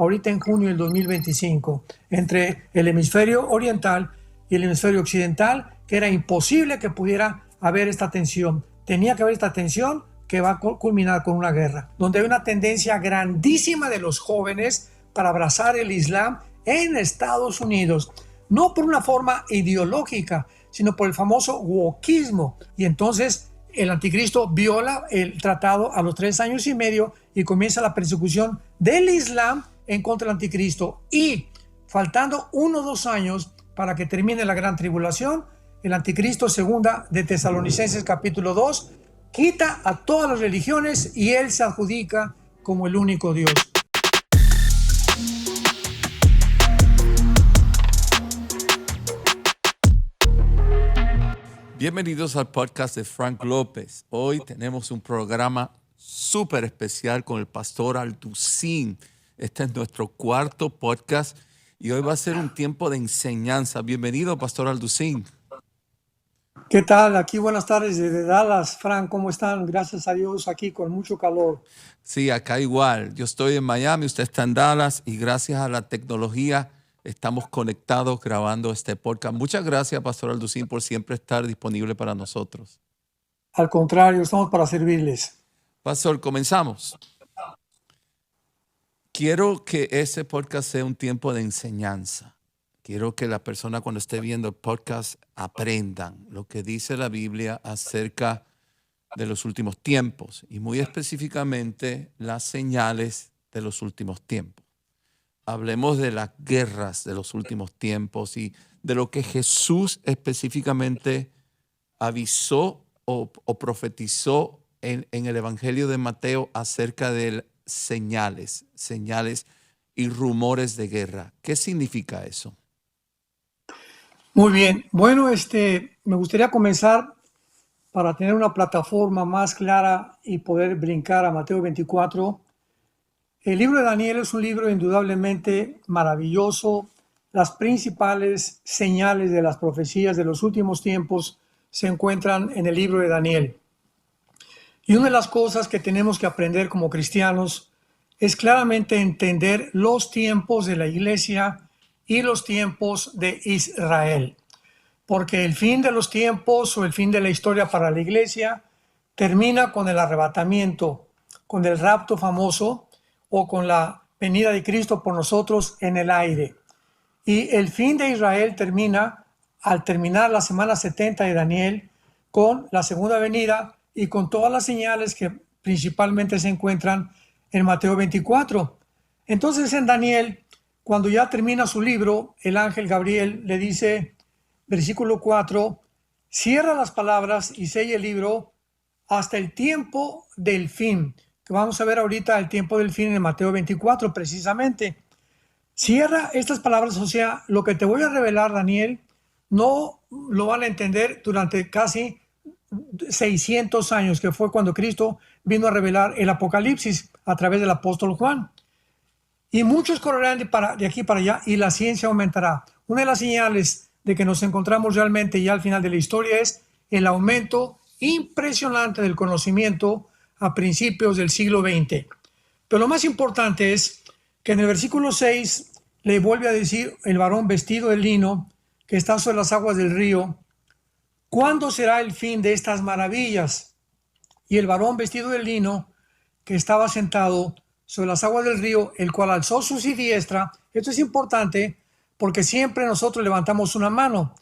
ahorita en junio del 2025, entre el hemisferio oriental y el hemisferio occidental, que era imposible que pudiera haber esta tensión. Tenía que haber esta tensión que va a culminar con una guerra, donde hay una tendencia grandísima de los jóvenes para abrazar el Islam en Estados Unidos, no por una forma ideológica, sino por el famoso wokismo. Y entonces el anticristo viola el tratado a los 3 años y medio y comienza la persecución del Islam en contra del anticristo. Y faltando 1 o 2 años para que termine la gran tribulación, el anticristo, segunda de Tesalonicenses capítulo 2, quita a todas las religiones y él se adjudica como el único Dios. Bienvenidos al podcast de Frank López. Hoy tenemos un programa súper especial con el pastor Alducín. Este es nuestro 4º podcast y hoy va a ser un tiempo de enseñanza. Bienvenido, pastor Alducín. ¿Qué tal? Aquí buenas tardes desde Dallas. Frank, ¿cómo están? Gracias a Dios, aquí con mucho calor. Sí, acá igual. Yo estoy en Miami, usted está en Dallas y gracias a la tecnología estamos conectados grabando este podcast. Muchas gracias, pastor Alducín, por siempre estar disponible para nosotros. Al contrario, estamos para servirles. Pastor, comenzamos. Quiero que ese podcast sea un tiempo de enseñanza. Quiero que la persona cuando esté viendo el podcast aprendan lo que dice la Biblia acerca de los últimos tiempos y muy específicamente las señales de los últimos tiempos. Hablemos de las guerras de los últimos tiempos y de lo que Jesús específicamente avisó o profetizó en el Evangelio de Mateo acerca de señales y rumores de guerra. ¿Qué significa eso? Muy bien. Bueno, me gustaría comenzar para tener una plataforma más clara y poder brincar a Mateo 24. El libro de Daniel es un libro indudablemente maravilloso. Las principales señales de las profecías de los últimos tiempos se encuentran en el libro de Daniel. Y una de las cosas que tenemos que aprender como cristianos es claramente entender los tiempos de la iglesia y los tiempos de Israel. Porque el fin de los tiempos o el fin de la historia para la iglesia termina con el arrebatamiento, con el rapto famoso, o con la venida de Cristo por nosotros en el aire. Y el fin de Israel termina al terminar la semana 70 de Daniel con la segunda venida y con todas las señales que principalmente se encuentran en Mateo 24. Entonces en Daniel, cuando ya termina su libro, el ángel Gabriel le dice, versículo 4, cierra las palabras y sella el libro hasta el tiempo del fin. Vamos a ver ahorita el tiempo del fin en Mateo 24 precisamente. Cierra estas palabras, o sea, lo que te voy a revelar, Daniel, no lo van a entender durante casi 600 años, que fue cuando Cristo vino a revelar el Apocalipsis a través del apóstol Juan. Y muchos correrán de aquí para allá y la ciencia aumentará. Una de las señales de que nos encontramos realmente ya al final de la historia es el aumento impresionante del conocimiento a principios del siglo XX. Pero lo más importante es que en el versículo 6 le vuelve a decir el varón vestido de lino que está sobre las aguas del río, ¿cuándo será el fin de estas maravillas? Y el varón vestido de lino que estaba sentado sobre las aguas del río, el cual alzó su siniestra. Esto es importante porque siempre nosotros levantamos una mano,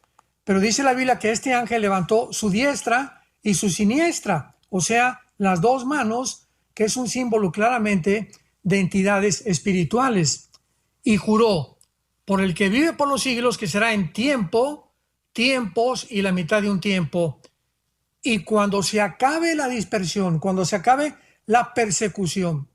pero dice la Biblia que este ángel levantó su diestra y su siniestra, o sea, las dos manos, que es un símbolo claramente de entidades espirituales, y juró por el que vive por los siglos que será en tiempo, tiempos y la mitad de un tiempo, y cuando se acabe la dispersión, cuando se acabe la persecución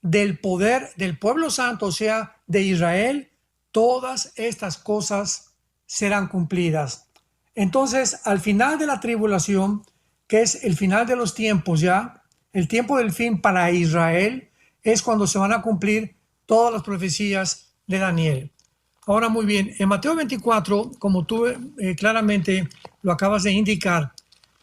del poder del pueblo santo, o sea, de Israel, todas estas cosas serán cumplidas. Entonces, al final de la tribulación, que es el final de los tiempos ya, el tiempo del fin para Israel, es cuando se van a cumplir todas las profecías de Daniel. Ahora, muy bien, en Mateo 24, como tú claramente lo acabas de indicar,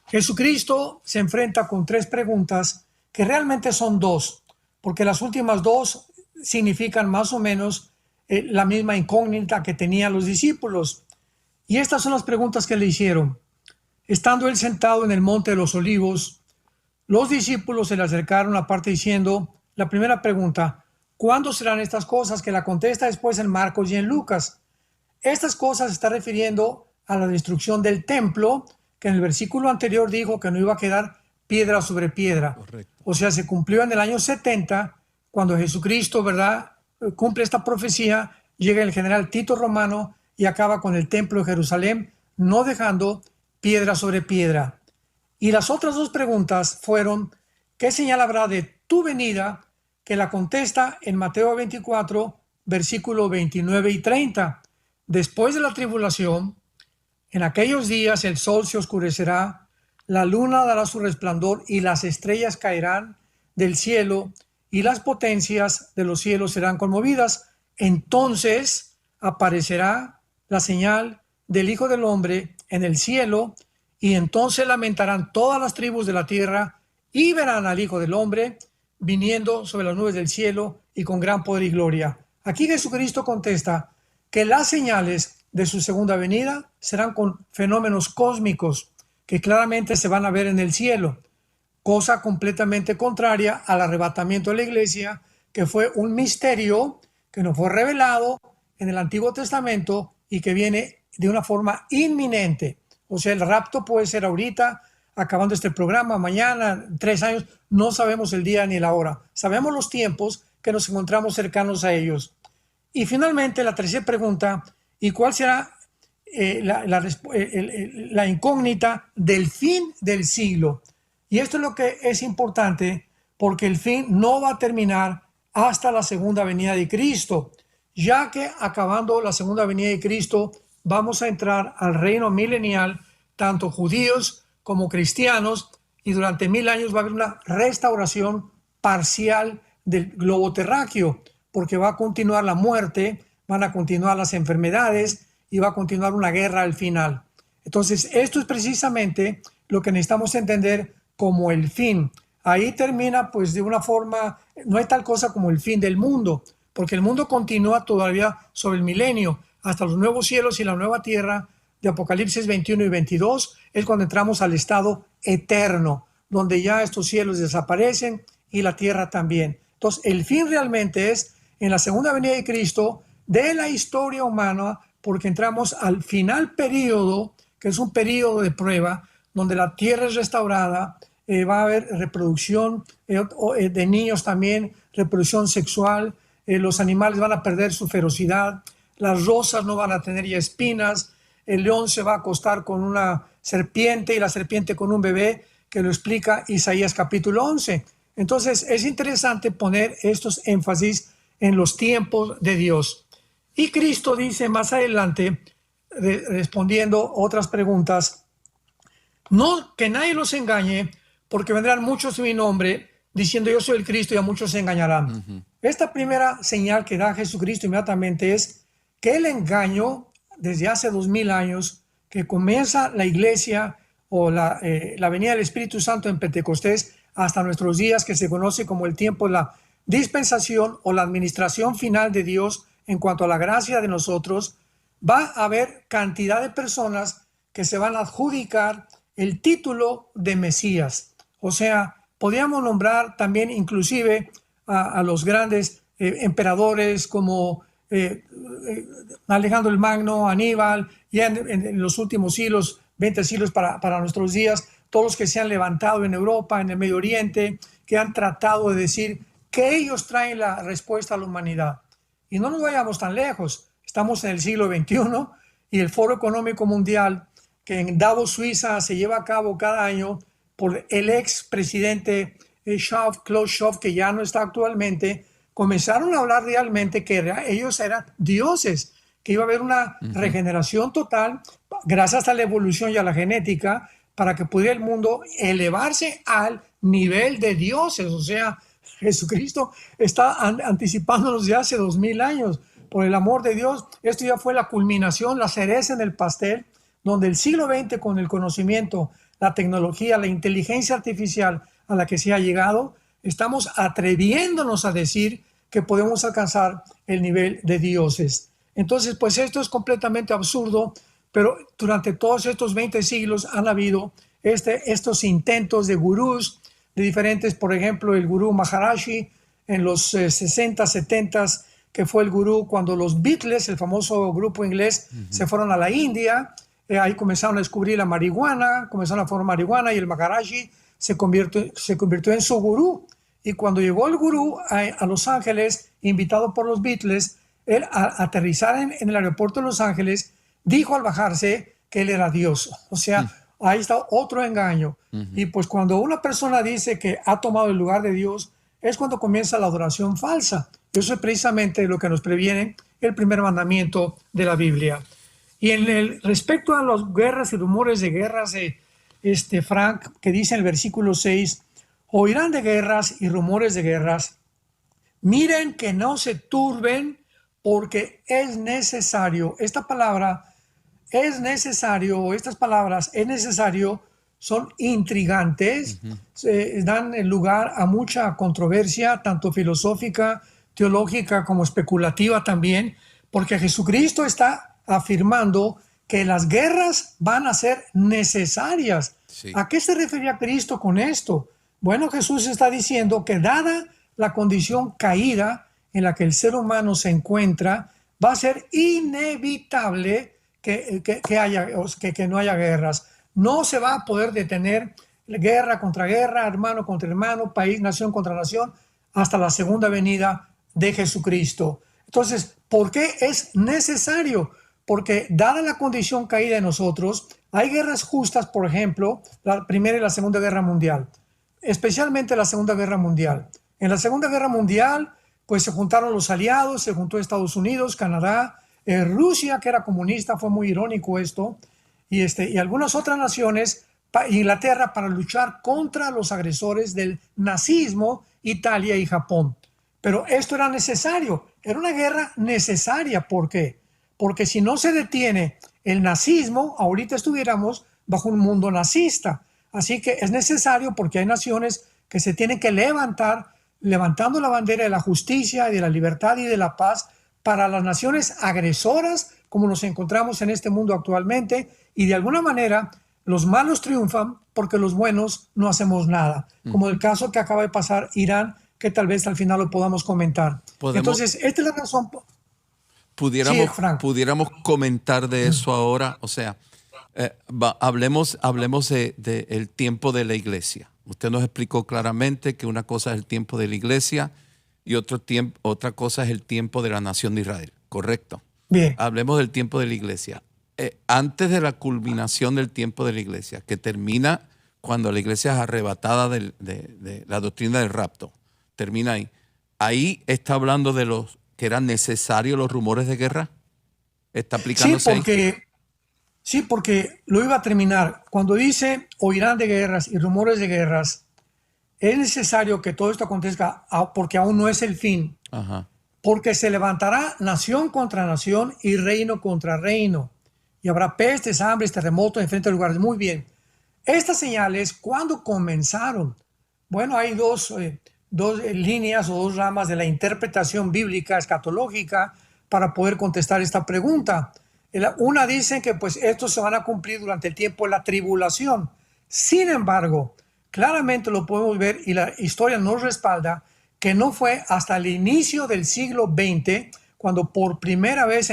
Jesucristo se enfrenta con 3 preguntas que realmente son 2, porque las últimas 2 significan más o menos la misma incógnita que tenían los discípulos. Y estas son las preguntas que le hicieron. Estando él sentado en el monte de los olivos, los discípulos se le acercaron aparte diciendo, la primera pregunta, ¿cuándo serán estas cosas? Que la contesta después en Marcos y en Lucas. Estas cosas se está refiriendo a la destrucción del templo, que en el versículo anterior dijo que no iba a quedar piedra sobre piedra. Correcto. O sea, se cumplió en el año 70, cuando Jesucristo, ¿verdad?, cumple esta profecía, llega el general Tito Romano y acaba con el templo de Jerusalén, no dejando piedra sobre piedra. Y las otras dos preguntas fueron, ¿qué señal habrá de tu venida? Que la contesta en Mateo 24, versículo 29 y 30. Después de la tribulación, en aquellos días el sol se oscurecerá, la luna dará su resplandor y las estrellas caerán del cielo y las potencias de los cielos serán conmovidas. Entonces aparecerá la señal del Hijo del Hombre en el cielo y entonces lamentarán todas las tribus de la tierra y verán al Hijo del Hombre viniendo sobre las nubes del cielo y con gran poder y gloria. Aquí Jesucristo contesta que las señales de su segunda venida serán con fenómenos cósmicos que claramente se van a ver en el cielo, cosa completamente contraria al arrebatamiento de la iglesia, que fue un misterio que nos fue revelado en el Antiguo Testamento y que viene de una forma inminente. O sea, el rapto puede ser ahorita, acabando este programa, mañana, 3 años, no sabemos el día ni la hora. Sabemos los tiempos que nos encontramos cercanos a ellos. Y finalmente, la tercera pregunta, ¿y cuál será la incógnita del fin del siglo? Y esto es lo que es importante, porque el fin no va a terminar hasta la segunda venida de Cristo, ya que acabando la segunda venida de Cristo, vamos a entrar al reino milenial, tanto judíos como cristianos, y durante 1000 años va a haber una restauración parcial del globo terráqueo, porque va a continuar la muerte, van a continuar las enfermedades y va a continuar una guerra al final. Entonces, esto es precisamente lo que necesitamos entender como el fin. Ahí termina, pues, de una forma, no hay tal cosa como el fin del mundo, porque el mundo continúa todavía sobre el milenio, hasta los nuevos cielos y la nueva tierra de Apocalipsis 21 y 22, es cuando entramos al estado eterno, donde ya estos cielos desaparecen y la tierra también. Entonces, el fin realmente es en la segunda venida de Cristo de la historia humana, porque entramos al final periodo, que es un periodo de prueba, donde la tierra es restaurada, va a haber reproducción de niños también, reproducción sexual, los animales van a perder su ferocidad, las rosas no van a tener ya espinas, el león se va a acostar con una serpiente y la serpiente con un bebé, que lo explica Isaías capítulo 11. Entonces es interesante poner estos énfasis en los tiempos de Dios. Y Cristo dice más adelante, respondiendo otras preguntas, no que nadie los engañe, porque vendrán muchos en mi nombre diciendo yo soy el Cristo y a muchos se engañarán. Esta primera señal que da Jesucristo inmediatamente es que el engaño desde hace 2000 años, que comienza la iglesia o la venida del Espíritu Santo en Pentecostés hasta nuestros días, que se conoce como el tiempo de la dispensación o la administración final de Dios en cuanto a la gracia de nosotros, va a haber cantidad de personas que se van a adjudicar el título de Mesías. O sea, podríamos nombrar también inclusive a los grandes emperadores como Alejandro el Magno, Aníbal, ya en los últimos siglos, 20 siglos para nuestros días, todos los que se han levantado en Europa, en el Medio Oriente, que han tratado de decir que ellos traen la respuesta a la humanidad. Y no nos vayamos tan lejos, estamos en el siglo XXI y el Foro Económico Mundial, que en Davos, Suiza, se lleva a cabo cada año por el ex presidente Klaus Schwab, que ya no está actualmente, comenzaron a hablar realmente que ellos eran dioses, que iba a haber una regeneración total gracias a la evolución y a la genética para que pudiera el mundo elevarse al nivel de dioses. O sea, Jesucristo está anticipándonos de hace 2000 años. Por el amor de Dios, esto ya fue la culminación, la cereza en el pastel, donde el siglo XX, con el conocimiento, la tecnología, la inteligencia artificial a la que se ha llegado, estamos atreviéndonos a decir que podemos alcanzar el nivel de dioses. Entonces, pues esto es completamente absurdo, pero durante todos estos 20 siglos han habido estos intentos de gurús, de diferentes, por ejemplo, el gurú Maharaji en los 60, 70, que fue el gurú cuando los Beatles, el famoso grupo inglés, se fueron a la India. Ahí comenzaron a descubrir la marihuana, comenzaron a formar marihuana y el Maharaji se convirtió en su gurú. Y cuando llegó el gurú a Los Ángeles, invitado por los Beatles, él a aterrizar en el aeropuerto de Los Ángeles, dijo al bajarse que él era Dios. O sea, ahí está otro engaño. Y pues cuando una persona dice que ha tomado el lugar de Dios, es cuando comienza la adoración falsa. Eso es precisamente lo que nos previene el primer mandamiento de la Biblia. Y respecto a las guerras y rumores de guerras, Frank, que dice en el versículo 6, oirán de guerras y rumores de guerras. Miren que no se turben porque es necesario. Esta palabra es necesario, estas palabras es necesario, son intrigantes, dan lugar a mucha controversia, tanto filosófica, teológica como especulativa también, porque Jesucristo está afirmando que las guerras van a ser necesarias. Sí. ¿A qué se refería Cristo con esto? Bueno, Jesús está diciendo que dada la condición caída en la que el ser humano se encuentra, va a ser inevitable que no haya guerras. No se va a poder detener guerra contra guerra, hermano contra hermano, país, nación contra nación, hasta la segunda venida de Jesucristo. Entonces, ¿por qué es necesario? Porque dada la condición caída de nosotros, hay guerras justas, por ejemplo, la Primera y la Segunda Guerra Mundial, especialmente la Segunda Guerra Mundial. En la Segunda Guerra Mundial, pues se juntaron los aliados, se juntó Estados Unidos, Canadá, Rusia, que era comunista, fue muy irónico esto, y algunas otras naciones, Inglaterra, para luchar contra los agresores del nazismo, Italia y Japón. Pero esto era necesario, era una guerra necesaria. ¿Por qué? Porque si no se detiene el nazismo, ahorita estuviéramos bajo un mundo nazista. Así que es necesario porque hay naciones que se tienen que levantar, levantando la bandera de la justicia, de la libertad y de la paz para las naciones agresoras, como nos encontramos en este mundo actualmente, y de alguna manera los malos triunfan porque los buenos no hacemos nada, como el caso que acaba de pasar Irán, que tal vez al final lo podamos comentar. Entonces, esta es la razón. Pudiéramos comentar de eso ahora, o sea, hablemos de el tiempo de la iglesia. Usted nos explicó claramente que una cosa es el tiempo de la iglesia y otra cosa es el tiempo de la nación de Israel, ¿correcto? Bien. Hablemos del tiempo de la iglesia. Antes de la culminación del tiempo de la iglesia, que termina cuando la iglesia es arrebatada de la doctrina del rapto, termina ahí. Ahí está hablando de los que eran necesarios los rumores de guerra. ¿Está aplicándose ahí? Sí, porque lo iba a terminar. Cuando dice oirán de guerras y rumores de guerras, es necesario que todo esto acontezca porque aún no es el fin. Ajá. Porque se levantará nación contra nación y reino contra reino. Y habrá pestes, hambres, terremotos en diferentes lugares. Muy bien. Estas señales, ¿cuándo comenzaron? Bueno, hay dos líneas o dos ramas de la interpretación bíblica escatológica para poder contestar esta pregunta. Una dice que pues estos se van a cumplir durante el tiempo de la tribulación. Sin embargo, claramente lo podemos ver y la historia nos respalda que no fue hasta el inicio del siglo XX cuando por primera vez,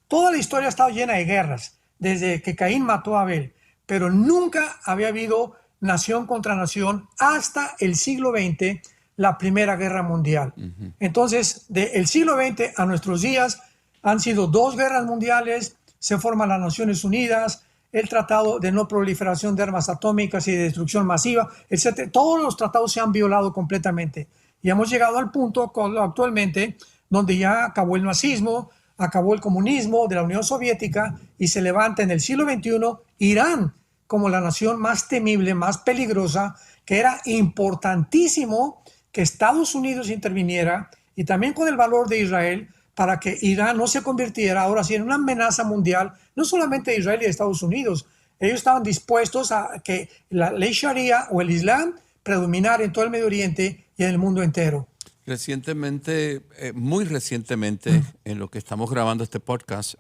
toda la historia ha estado llena de guerras, desde que Caín mató a Abel, pero nunca había habido nación contra nación hasta el siglo XX, la Primera Guerra Mundial. Entonces, del siglo XX a nuestros días han sido 2 guerras mundiales, se forman las Naciones Unidas, el Tratado de No Proliferación de Armas Atómicas y de Destrucción Masiva, etc. Todos los tratados se han violado completamente. Y hemos llegado al punto actualmente donde ya acabó el nazismo, acabó el comunismo de la Unión Soviética y se levanta en el siglo XXI Irán como la nación más temible, más peligrosa, que era importantísimo que Estados Unidos interviniera y también con el valor de Israel para que Irán no se convirtiera ahora sí en una amenaza mundial, no solamente de Israel y de Estados Unidos. Ellos estaban dispuestos a que la ley Sharia o el Islam predominara en todo el Medio Oriente y en el mundo entero. Recientemente, muy recientemente, en lo que estamos grabando este podcast,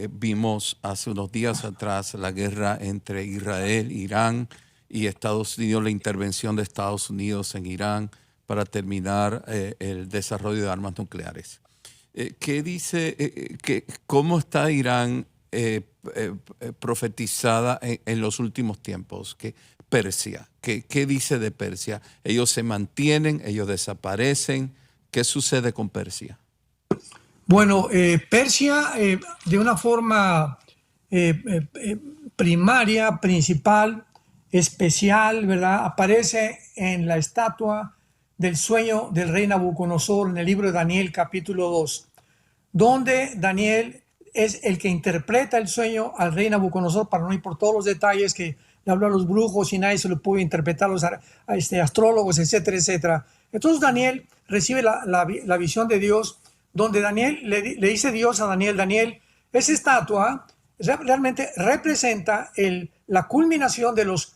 vimos hace unos días atrás la guerra entre Israel, Irán y Estados Unidos, la intervención de Estados Unidos en Irán para terminar el desarrollo de armas nucleares. ¿Qué dice, cómo está Irán profetizada en los últimos tiempos? Persia, ¿qué dice de Persia? ¿Ellos se mantienen? ¿Ellos desaparecen? ¿Qué sucede con Persia? Bueno, Persia, de una forma primaria, principal, especial, ¿verdad? Aparece en la estatua del sueño del rey Nabucodonosor en el libro de Daniel, capítulo 2, donde Daniel es el que interpreta el sueño al rey Nabucodonosor, para no ir por todos los detalles que le habló a los brujos y nadie se lo pudo interpretar, los astrólogos, etcétera, etcétera. Entonces Daniel recibe la visión de Dios, donde Daniel le dice Dios a Daniel: Daniel, esa estatua realmente representa la culminación de los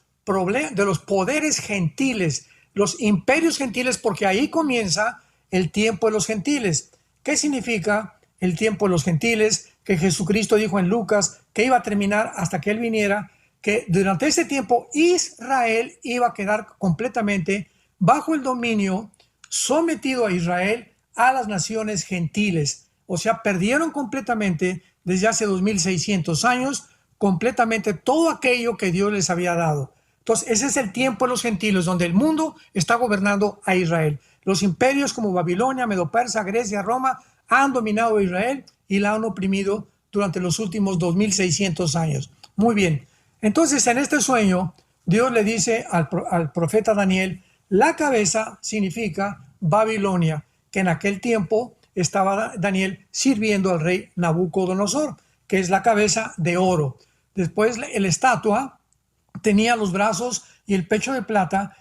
poderes gentiles, los imperios gentiles, porque ahí comienza el tiempo de los gentiles. ¿Qué significa el tiempo de los gentiles? Que Jesucristo dijo en Lucas que iba a terminar hasta que Él viniera, que durante ese tiempo Israel iba a quedar completamente bajo el dominio, sometido a Israel, a las naciones gentiles. O sea, perdieron completamente desde hace 2600 años completamente todo aquello que Dios les había dado. Entonces, ese es el tiempo de los gentiles, donde el mundo está gobernando a Israel. Los imperios como Babilonia, Medo-Persa, Grecia, Roma han dominado a Israel y la han oprimido durante los últimos 2600 años. Muy bien. Entonces, en este sueño, Dios le dice al profeta Daniel: la cabeza significa Babilonia, que en aquel tiempo estaba Daniel sirviendo al rey Nabucodonosor, que es la cabeza de oro. Después, la estatua tenía los brazos y el pecho de plata,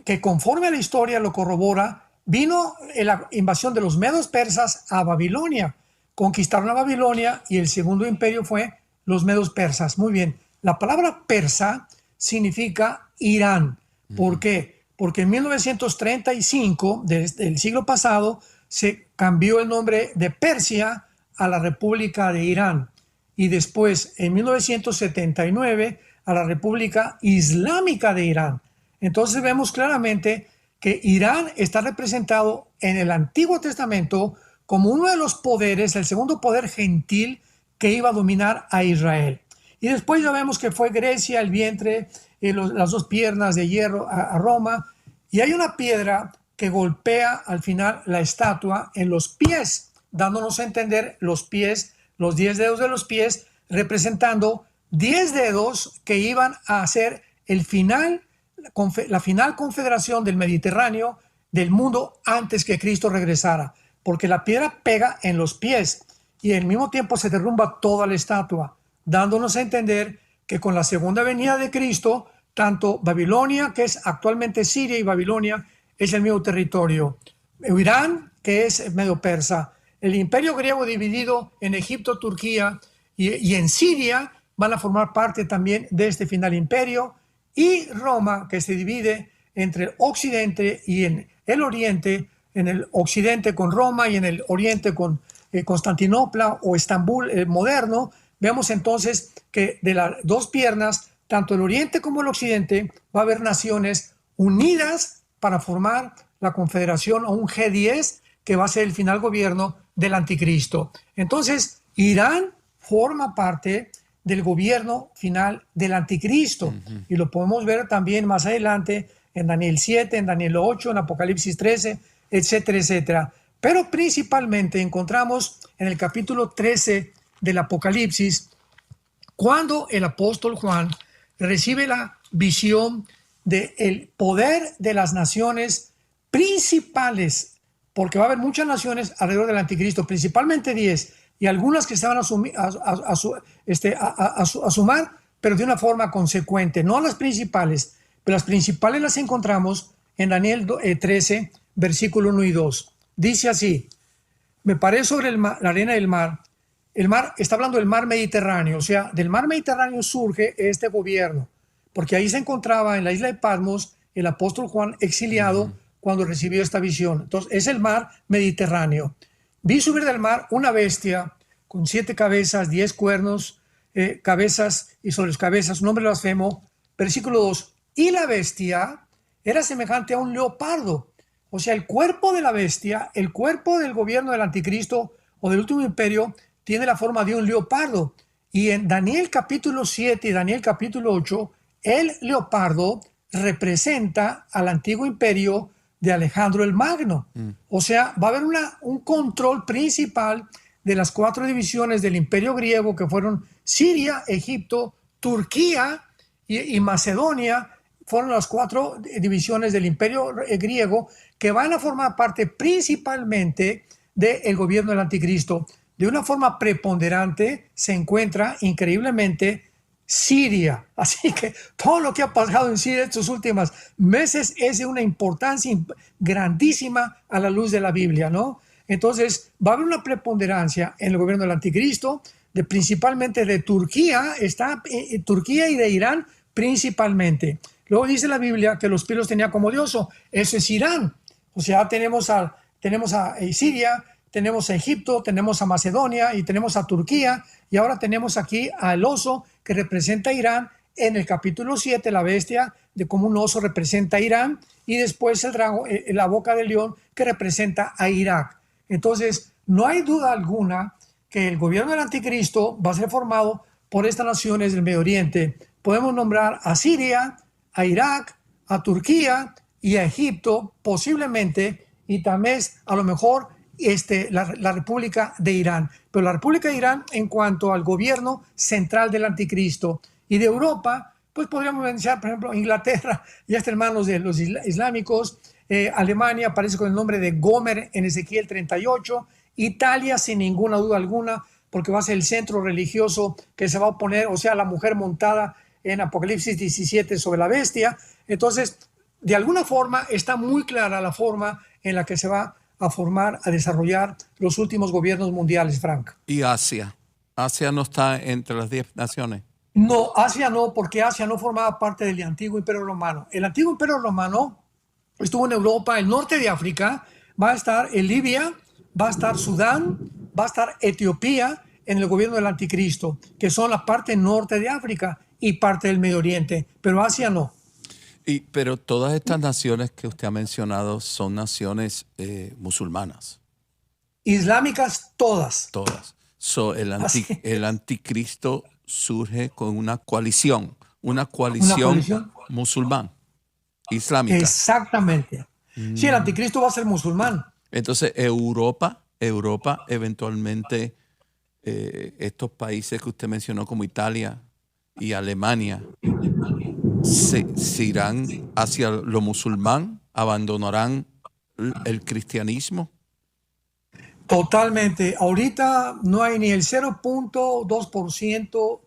que conforme a la historia lo corrobora. Vino la invasión de los medos persas a Babilonia, conquistaron a Babilonia y el segundo imperio fue los medos persas. Muy bien, la palabra persa significa Irán. ¿Por qué? Porque en 1935 del siglo pasado se cambió el nombre de Persia a la República de Irán, y después en 1979 a la República Islámica de Irán. Entonces vemos claramente que Irán está representado en el Antiguo Testamento como uno de los poderes, el segundo poder gentil que iba a dominar a Israel. Y después ya vemos que fue Grecia, el vientre, las dos piernas de hierro a Roma, y hay una piedra que golpea al final la estatua en los pies, dándonos a entender los pies, los 10 dedos de los pies, representando 10 dedos que iban a hacer la final confederación del Mediterráneo, del mundo, antes que Cristo regresara, porque la piedra pega en los pies y al mismo tiempo se derrumba toda la estatua, dándonos a entender que con la segunda venida de Cristo, tanto Babilonia, que es actualmente Siria, y Babilonia es el mismo territorio. Irán, que es Medo-Persa, el imperio griego dividido en Egipto, Turquía y en Siria, van a formar parte también de este final imperio, y Roma, que se divide entre el occidente y en el oriente, en el occidente con Roma y en el oriente con Constantinopla o Estambul moderno. Vemos entonces que de las dos piernas, tanto el oriente como el occidente, va a haber naciones unidas para formar la confederación o un G10, que va a ser el final gobierno del anticristo. Entonces, Irán forma parte del gobierno final del anticristo. Y lo podemos ver también más adelante en Daniel 7, en Daniel 8, en Apocalipsis 13, etcétera, etcétera. Pero principalmente encontramos en el capítulo 13 del Apocalipsis, cuando el apóstol Juan recibe la visión del poder de las naciones principales, porque va a haber muchas naciones alrededor del anticristo, principalmente 10, y algunas que se van a sumar, pero de una forma consecuente, no las principales, pero las principales las encontramos en Daniel 13, versículo 1 y 2. Dice así: me paré sobre la arena del mar. El mar, está hablando del mar Mediterráneo, o sea, del mar Mediterráneo surge este gobierno, porque ahí se encontraba en la isla de Patmos el apóstol Juan exiliado cuando recibió esta visión. Entonces, es el mar Mediterráneo. Vi subir del mar una bestia con 7 cabezas, 10 cuernos, cabezas y sobre las cabezas, un nombre blasfemo. Versículo 2. Y la bestia era semejante a un leopardo. O sea, el cuerpo de la bestia, el cuerpo del gobierno del anticristo o del último imperio, tiene la forma de un leopardo. Y en Daniel capítulo 7 y Daniel capítulo 8, el leopardo representa al antiguo imperio de Alejandro el Magno. O sea, va a haber un control principal de las 4 divisiones del imperio griego, que fueron Siria, Egipto, Turquía y Macedonia. Fueron las 4 divisiones del imperio griego que van a formar parte principalmente del gobierno del anticristo. De una forma preponderante se encuentra increíblemente Siria. Así que todo lo que ha pasado en Siria estos últimos meses es de una importancia grandísima a la luz de la Biblia, ¿no? Entonces va a haber una preponderancia en el gobierno del anticristo, principalmente de Turquía, Turquía y de Irán principalmente. Luego dice la Biblia que los pies los tenía como dioso. Eso es Irán. O sea, tenemos a Siria, tenemos a Egipto, tenemos a Macedonia y tenemos a Turquía. Y ahora tenemos aquí al oso que representa a Irán. En el capítulo 7, la bestia de cómo un oso representa a Irán. Y después el dragón, la boca del león, que representa a Irak. Entonces, no hay duda alguna que el gobierno del anticristo va a ser formado por estas naciones del Medio Oriente. Podemos nombrar a Siria, a Irak, a Turquía y a Egipto posiblemente, y también a lo mejor la República de Irán. Pero la República de Irán en cuanto al gobierno central del anticristo. Y de Europa, pues podríamos mencionar, por ejemplo, Inglaterra, ya está en manos de los islámicos. Alemania aparece con el nombre de Gomer en Ezequiel 38. Italia, sin ninguna duda alguna, porque va a ser el centro religioso que se va a oponer, o sea, la mujer montada en Apocalipsis 17 sobre la bestia. Entonces, de alguna forma está muy clara la forma en la que se va a formar, a desarrollar los últimos gobiernos mundiales, Frank. ¿Y Asia? ¿Asia no está entre las 10 naciones? No, Asia no, porque Asia no formaba parte del antiguo imperio romano. El antiguo imperio romano estuvo en Europa, el norte de África, va a estar en Libia, va a estar Sudán, va a estar Etiopía en el gobierno del anticristo, que son la parte norte de África y parte del Medio Oriente, pero Asia no. Pero todas estas naciones que usted ha mencionado son naciones musulmanas. Islámicas todas. Todas. El anticristo surge con una coalición musulmán, islámica. Exactamente. Sí, el anticristo va a ser musulmán. Entonces, Europa eventualmente, estos países que usted mencionó como Italia y Alemania, se irán hacia lo musulmán, abandonarán el cristianismo. Totalmente. Ahorita no hay ni el 0.2%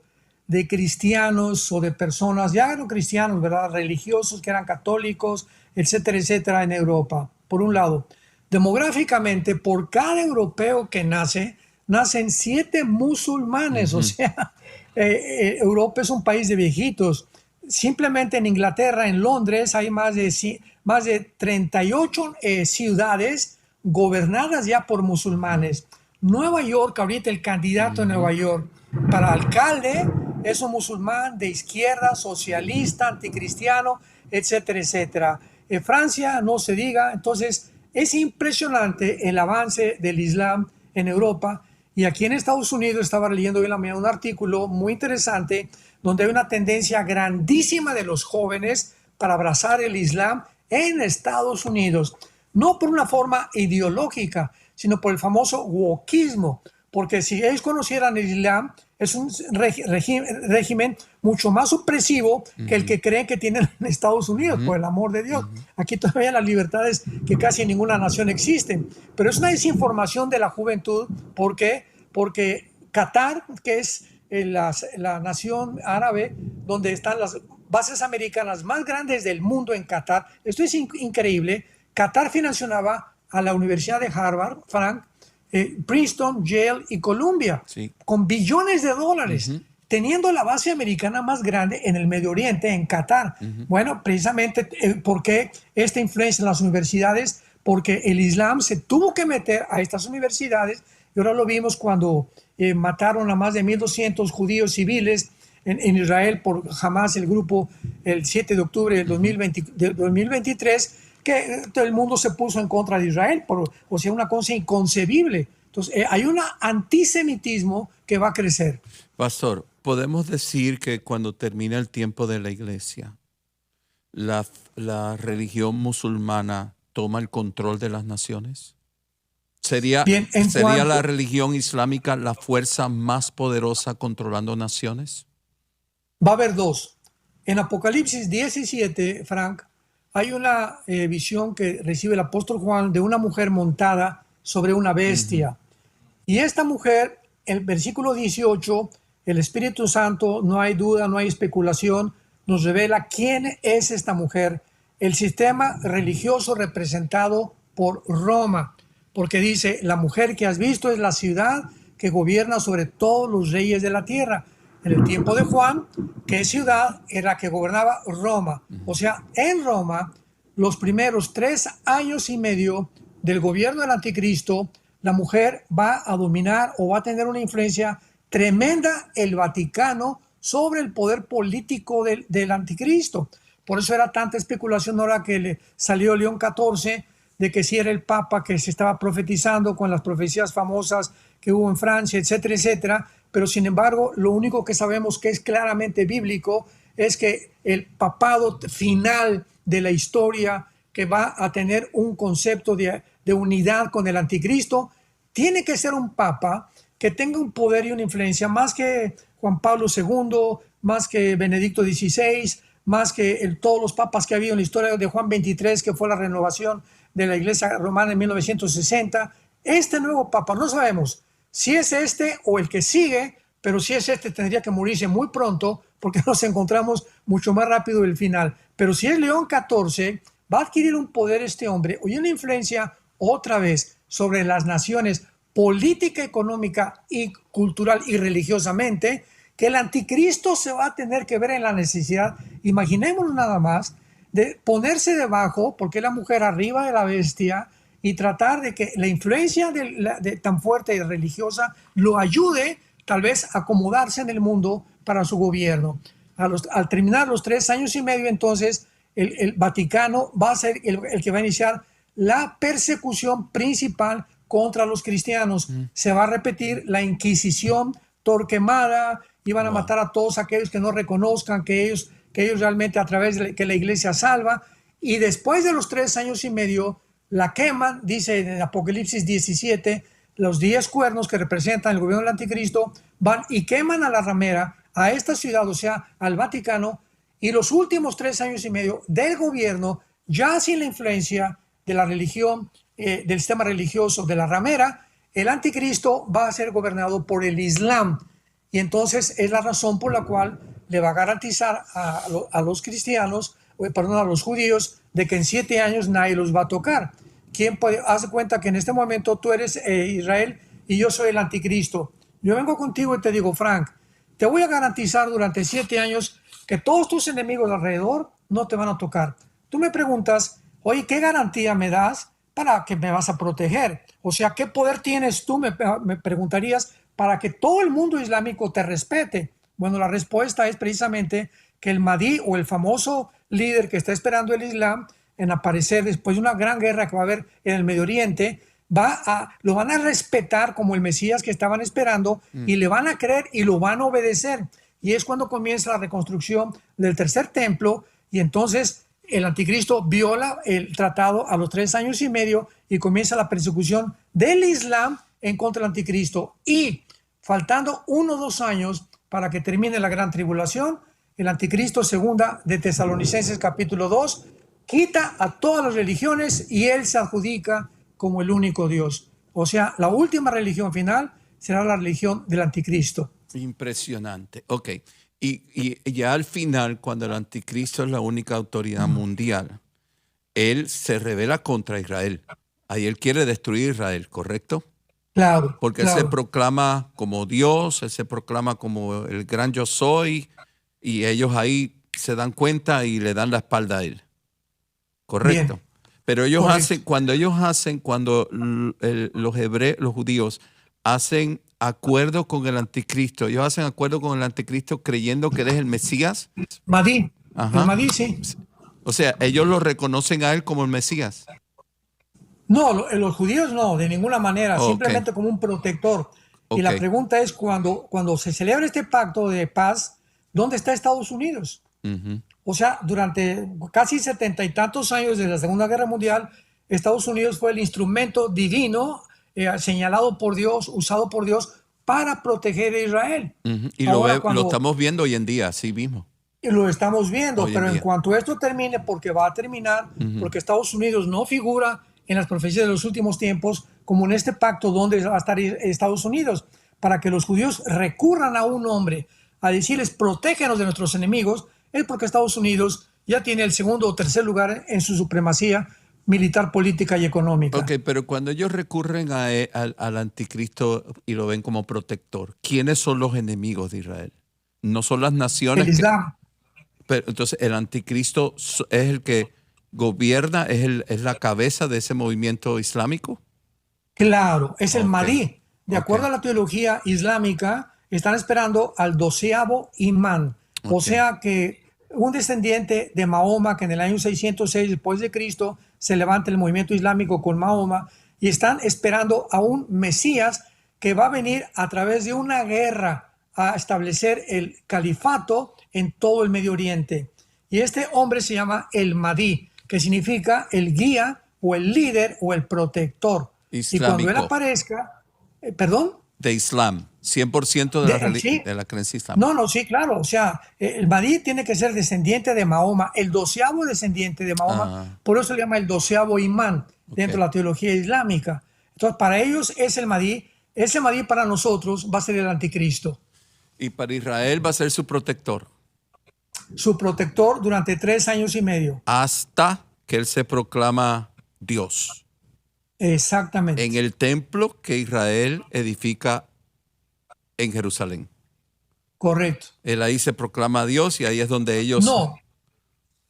de cristianos o de personas, ya no cristianos, ¿verdad? Religiosos que eran católicos, etcétera, etcétera, en Europa. Por un lado, demográficamente, por cada europeo que nacen 7 musulmanes. O sea, Europa es un país de viejitos. Simplemente en Inglaterra, en Londres, hay más de 38 ciudades gobernadas ya por musulmanes. Nueva York, ahorita el candidato de Nueva York para alcalde es un musulmán de izquierda, socialista, anticristiano, etcétera, etcétera. En Francia no se diga. Entonces es impresionante el avance del Islam en Europa. Y aquí en Estados Unidos estaba leyendo hoy en la mañana un artículo muy interesante donde hay una tendencia grandísima de los jóvenes para abrazar el Islam en Estados Unidos. No por una forma ideológica, sino por el famoso wokismo. Porque si ellos conocieran el Islam, es un régimen mucho más opresivo que el que creen que tienen en Estados Unidos, por el amor de Dios. Aquí todavía las libertades que casi en ninguna nación existen. Pero es una desinformación de la juventud. ¿Por qué? Porque Qatar, que es la nación árabe donde están las bases americanas más grandes del mundo en Qatar, esto es increíble. Qatar financiaba a la Universidad de Harvard, Frank, Princeton, Yale y Columbia, sí, con billones de dólares. teniendo la base americana más grande en el Medio Oriente, en Qatar. Bueno, precisamente, ¿por qué esta influencia en las universidades? Porque el Islam se tuvo que meter a estas universidades, y ahora lo vimos cuando mataron a más de 1.200 judíos civiles en Israel por Hamas, el grupo, el 7 de octubre del 2023, que todo el mundo se puso en contra de Israel, o sea, una cosa inconcebible. Entonces, hay un antisemitismo que va a crecer. Pastor, ¿podemos decir que cuando termina el tiempo de la iglesia, la religión musulmana toma el control de las naciones? ¿Sería la religión islámica la fuerza más poderosa controlando naciones? Va a haber dos. En Apocalipsis 17, Frank, hay una visión que recibe el apóstol Juan de una mujer montada sobre una bestia. Y esta mujer, el versículo 18, el Espíritu Santo, no hay duda, no hay especulación, nos revela quién es esta mujer. El sistema religioso representado por Roma, porque dice, la mujer que has visto es la ciudad que gobierna sobre todos los reyes de la tierra. En el tiempo de Juan, ¿qué ciudad era la que gobernaba? Roma. O sea, en Roma, los primeros 3 años y medio del gobierno del anticristo, la mujer va a dominar o va a tener una influencia tremenda el Vaticano sobre el poder político del anticristo. Por eso era tanta especulación ahora que le salió León XIV de que si era el Papa que se estaba profetizando con las profecías famosas que hubo en Francia, etcétera, etcétera. Pero sin embargo, lo único que sabemos que es claramente bíblico es que el papado final de la historia, que va a tener un concepto de unidad con el anticristo, tiene que ser un papa que tenga un poder y una influencia más que Juan Pablo II, más que Benedicto XVI, más que todos los papas que ha habido en la historia de Juan XXIII, que fue la renovación de la Iglesia Romana en 1960. Este nuevo papa, no sabemos si es este o el que sigue, pero si es este tendría que morirse muy pronto porque nos encontramos mucho más rápido el final. Pero si es León XIV, va a adquirir un poder este hombre y una influencia otra vez sobre las naciones política, económica y cultural y religiosamente, que el anticristo se va a tener que ver en la necesidad, imaginémonos nada más, de ponerse debajo, porque es la mujer arriba de la bestia, y tratar de que la influencia tan fuerte y religiosa lo ayude tal vez a acomodarse en el mundo para su gobierno. Al terminar los 3 años y medio, entonces, el Vaticano va a ser el que va a iniciar la persecución principal contra los cristianos. Se va a repetir la Inquisición Torquemada, iban a matar a todos aquellos que no reconozcan que ellos realmente a través de que la iglesia salva, y después de los 3 años y medio la queman, dice en Apocalipsis 17, los 10 cuernos que representan el gobierno del anticristo van y queman a la ramera, a esta ciudad, o sea, al Vaticano, y los últimos 3 años y medio del gobierno, ya sin la influencia de la religión, del sistema religioso de la ramera, el anticristo va a ser gobernado por el Islam. Y entonces es la razón por la cual le va a garantizar a los cristianos, a los judíos, de que en 7 años nadie los va a tocar. Haz de cuenta que en este momento tú eres Israel y yo soy el anticristo. Yo vengo contigo y te digo, Frank, te voy a garantizar durante 7 años que todos tus enemigos alrededor no te van a tocar. Tú me preguntas, oye, ¿qué garantía me das para que me vas a proteger? O sea, ¿qué poder tienes tú, me preguntarías, para que todo el mundo islámico te respete? Bueno, la respuesta es precisamente que el Mahdi, o el famoso líder que está esperando el Islam en aparecer después de una gran guerra que va a haber en el Medio Oriente, lo van a respetar como el Mesías que estaban esperando, y le van a creer y lo van a obedecer. Y es cuando comienza la reconstrucción del tercer templo, y entonces el anticristo viola el tratado a los 3 años y medio y comienza la persecución del Islam en contra del anticristo. Y faltando 1 o 2 años para que termine la gran tribulación, el anticristo, segunda de Tesalonicenses capítulo 2, quita a todas las religiones y él se adjudica como el único Dios. O sea, la última religión final será la religión del anticristo. Impresionante. Ok. Y ya al final, cuando el anticristo es la única autoridad mundial, él se rebela contra Israel. Ahí él quiere destruir Israel, ¿correcto? Claro, porque él se claro. proclama como Dios, él se proclama como el gran yo soy, y ellos ahí se dan cuenta y le dan la espalda a él. Correcto. Bien, Pero ellos correcto. hacen, los hebreos, los judíos, hacen acuerdo con el anticristo, ellos hacen acuerdo con el anticristo creyendo que él es el Mesías. Mahdi, el Ajá. Mahdi, sí. O sea, ellos lo reconocen a él como el Mesías. No, los judíos no, de ninguna manera, Ok, simplemente como un protector. Y ok. la pregunta es, cuando se celebra este pacto de paz, ¿dónde está Estados Unidos? Ujú. O sea, durante casi 70 y tantos años de la Segunda Guerra Mundial, Estados Unidos fue el instrumento divino señalado por Dios, usado por Dios para proteger a Israel. Ujú. Y Ahora, lo cuando estamos viendo hoy en día, así mismo, lo estamos viendo, hoy en pero en día. cuanto esto termine, porque va a terminar, Ujú. porque Estados Unidos no figura en las profecías de los últimos tiempos como en este pacto donde va a estar Estados Unidos, para que los judíos recurran a un hombre a decirles protégenos de nuestros enemigos, es porque Estados Unidos ya tiene el segundo o tercer lugar en su supremacía militar, política y Ok, económica. pero cuando ellos recurren al anticristo y lo ven como protector, ¿quiénes son los enemigos de Israel? No son las El naciones que... Islam, Pero entonces el anticristo es el que gobierna, es la cabeza de ese movimiento islámico. claro, es el Ok, Mahdi. De ok, acuerdo a la teología islámica, están esperando al 12º imán. O ok. sea que un descendiente de Mahoma, que en el año 606 después de Cristo se levanta el movimiento islámico con Mahoma, y están esperando a un Mesías que va a venir a través de una guerra a establecer el califato en todo el Medio Oriente. Y este hombre se llama el Mahdi, que significa el guía o el líder o el protector. Y cuando él Islámico, aparezca, perdón, de Islam, 100% de sí, de la creencia no, islámica. no, sí, claro, o sea, el Mahdi tiene que ser descendiente de Mahoma, el 12º descendiente de Mahoma, Ah, por eso se llama el 12º imán ok. dentro de la teología islámica. Entonces, para ellos es el Mahdi, ese Mahdi para nosotros va a ser el anticristo, Y para Israel va a ser su protector su protector durante 3 años y medio. hasta que él se proclama Dios en Exactamente, el templo que Israel edifica en Jerusalén. correcto. Él ahí se proclama Dios y ahí es donde ellos... No,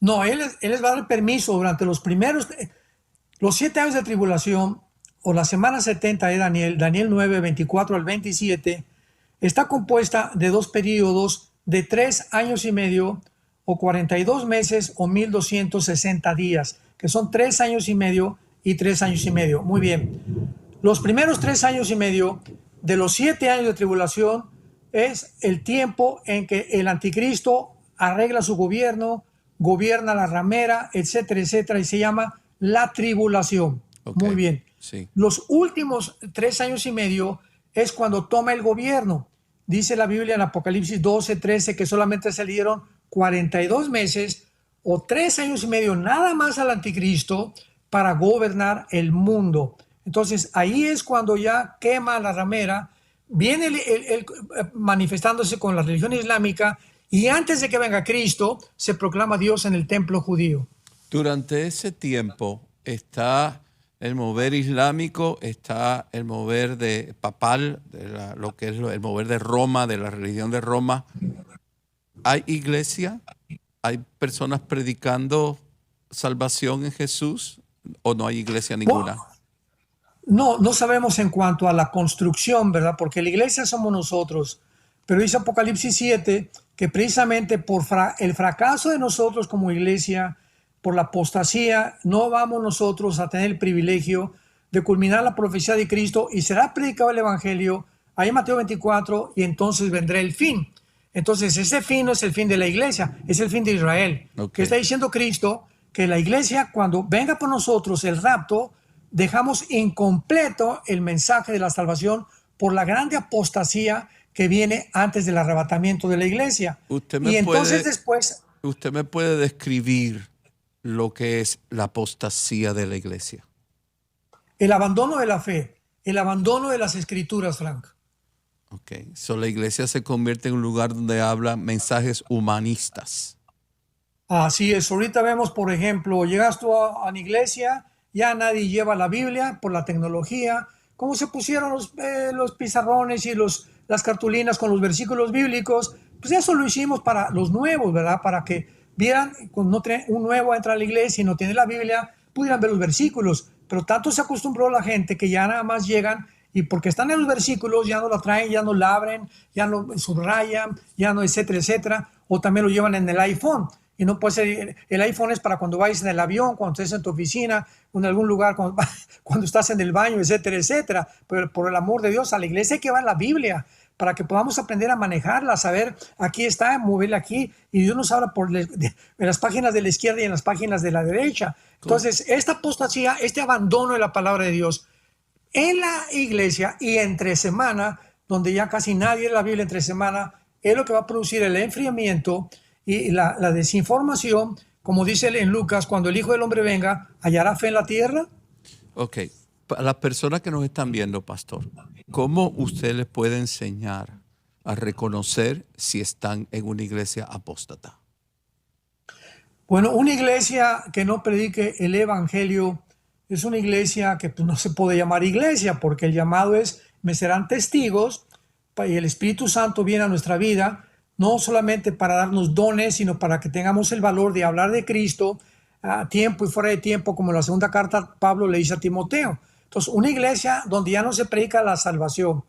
no, él les va a dar permiso durante los 7 años de tribulación o la semana 70 de Daniel, Daniel 9, 24 al 27, está compuesta de dos periodos de 3 años y medio o 42 meses o 1260 días, que son 3 años y medio y 3 años y medio. Muy bien. Los primeros 3 años y medio de los 7 años de tribulación es el tiempo en que el anticristo arregla su gobierno, gobierna la ramera, etcétera, etcétera, y se llama la tribulación. Ok, Muy bien. sí. Los últimos 3 años y medio es cuando toma el gobierno. Dice la Biblia en Apocalipsis 12, 13 que solamente salieron 42 meses o 3 años y medio nada más al anticristo para gobernar el mundo. Entonces ahí es cuando ya quema la ramera, viene manifestándose con la religión islámica y antes de que venga Cristo se proclama Dios en el templo judío. Durante ese tiempo está el mover islámico, está el mover de papal, lo que es el mover de Roma, de la religión de Roma. ¿Hay iglesia? ¿Hay personas predicando salvación en Jesús o no hay iglesia Bueno, ninguna? no, no sabemos en cuanto a la construcción, ¿verdad? Porque la iglesia somos nosotros. Pero dice Apocalipsis 7 que precisamente por el fracaso de nosotros como iglesia, por la apostasía, no vamos nosotros a tener el privilegio de culminar la profecía de Cristo y será predicado el Evangelio ahí en Mateo 24 y entonces vendrá el fin. Entonces ese fin no es el fin de la iglesia, es el fin de Israel. Ok. Que está diciendo Cristo que la iglesia cuando venga por nosotros el rapto, dejamos incompleto el mensaje de la salvación por la grande apostasía que viene antes del arrebatamiento de la iglesia. Usted me Y entonces puede, después, usted me puede describir lo que es la apostasía de la iglesia. el abandono de la fe, el abandono de las escrituras, Frank. Ok. So, la iglesia se convierte en un lugar donde habla mensajes humanistas. Así es, ahorita vemos, por ejemplo, llegas tú a la iglesia, ya nadie lleva la Biblia por la tecnología, como se pusieron los pizarrones y las cartulinas con los versículos bíblicos, pues eso lo hicimos para los nuevos, ¿verdad? Para que vieran, cuando un nuevo entra a la iglesia y no tiene la Biblia, pudieran ver los versículos. Pero tanto se acostumbró la gente que ya nada más llegan y porque están en los versículos ya no la traen, ya no la abren, ya no subrayan, ya no etcétera, etcétera, o también lo llevan en el iPhone. Y no puede ser, el iPhone es para cuando vayas en el avión, cuando estés en tu oficina, o en algún lugar, cuando estás en el baño, etcétera, etcétera. Pero por el amor de Dios, a la iglesia hay que llevar la Biblia para que podamos aprender a manejarla, saber, aquí está, moverla aquí, y Dios nos habla en las páginas de la izquierda y en las páginas de la derecha. Entonces, esta apostasía, este abandono de la palabra de Dios en la iglesia y entre semana, donde ya casi nadie lee la Biblia entre semana, es lo que va a producir el enfriamiento y la desinformación, como dice en Lucas, cuando el Hijo del Hombre venga, ¿hallará fe en la tierra? Ok, para las personas que nos están viendo, pastor, ¿cómo usted les puede enseñar a reconocer si están en una iglesia apóstata? Bueno, una iglesia que no predique el evangelio es una iglesia que pues, no se puede llamar iglesia, porque el llamado es, me serán testigos, y el Espíritu Santo viene a nuestra vida, no solamente para darnos dones, sino para que tengamos el valor de hablar de Cristo a tiempo y fuera de tiempo, como en la segunda carta Pablo le dice a Timoteo. Entonces, una iglesia donde ya no se predica la salvación,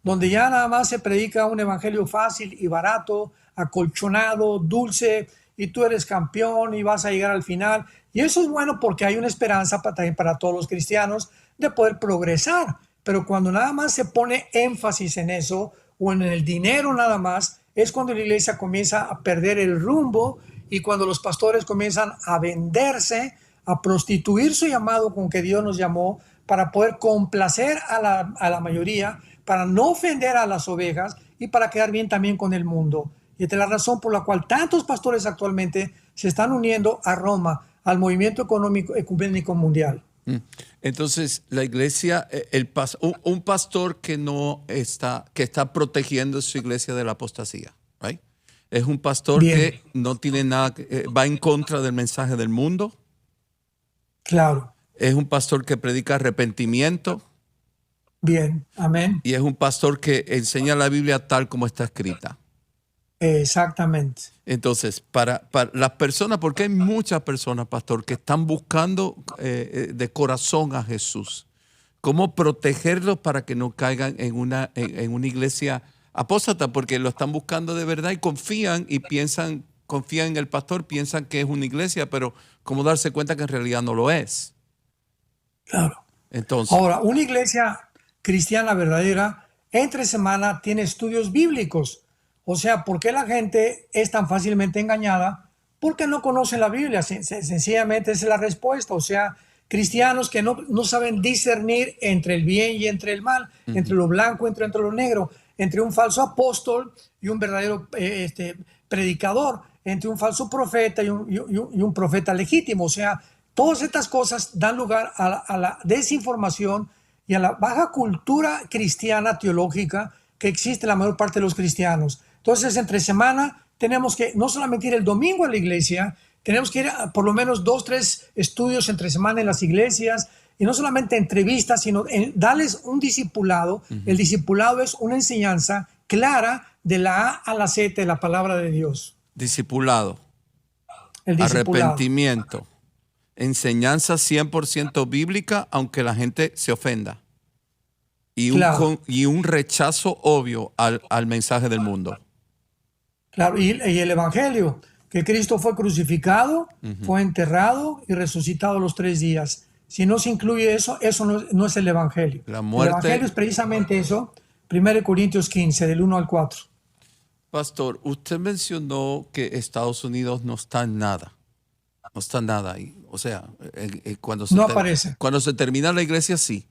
donde ya nada más se predica un evangelio fácil y barato, acolchonado, dulce, y tú eres campeón y vas a llegar al final. Y eso es bueno porque hay una esperanza también para todos los cristianos de poder progresar. Pero cuando nada más se pone énfasis en eso o en el dinero nada más, es cuando la iglesia comienza a perder el rumbo y cuando los pastores comienzan a venderse, a prostituir su llamado con que Dios nos llamó para poder complacer a la mayoría, para no ofender a las ovejas y para quedar bien también con el mundo. Y esta es la razón por la cual tantos pastores actualmente se están uniendo a Roma, al movimiento económico ecuménico mundial. Entonces, la iglesia, un pastor que está protegiendo su iglesia de la apostasía, ¿right? Es un pastor Bien. que no tiene nada, va en contra del mensaje del mundo. Claro. Es un pastor que predica arrepentimiento. Bien, amén. Y es un pastor que enseña la Biblia tal como está escrita. Exactamente. Entonces, para las personas, porque hay muchas personas, pastor, que están buscando de corazón a Jesús, ¿cómo protegerlos para que no caigan en una iglesia apóstata? Porque lo están buscando de verdad y confían en el pastor, piensan que es una iglesia, pero ¿cómo darse cuenta que en realidad no lo es? Claro. Entonces, Ahora, una iglesia cristiana verdadera entre semana tiene estudios bíblicos. O sea, ¿por qué la gente es tan fácilmente engañada? Porque no conocen la Biblia. Sencillamente esa es la respuesta. O sea, cristianos que no saben discernir entre el bien y entre el mal, entre lo blanco y entre lo negro, entre un falso apóstol y un verdadero predicador, entre un falso profeta y un profeta legítimo. O sea, todas estas cosas dan lugar a la desinformación y a la baja cultura cristiana teológica que existe en la mayor parte de los cristianos. Entonces, entre semana tenemos que no solamente ir el domingo a la iglesia, tenemos que ir a por lo menos 2, 3 estudios entre semana en las iglesias, y no solamente entrevistas, sino darles un discipulado. El discipulado es una enseñanza clara de la A a la Z de la palabra de Dios. discipulado, El discipulado. arrepentimiento, enseñanza 100% bíblica, aunque la gente se ofenda. Y un rechazo obvio al mensaje del mundo. Claro, y el evangelio, que Cristo fue crucificado, fue enterrado y resucitado a los 3 días. Si no se incluye eso, eso no es el evangelio. La muerte. El evangelio es precisamente eso, 1 Corintios 15, del 1 al 4. Pastor, usted mencionó que Estados Unidos no está en nada. No está en nada ahí. O sea, cuando aparece. Cuando se termina la iglesia, sí.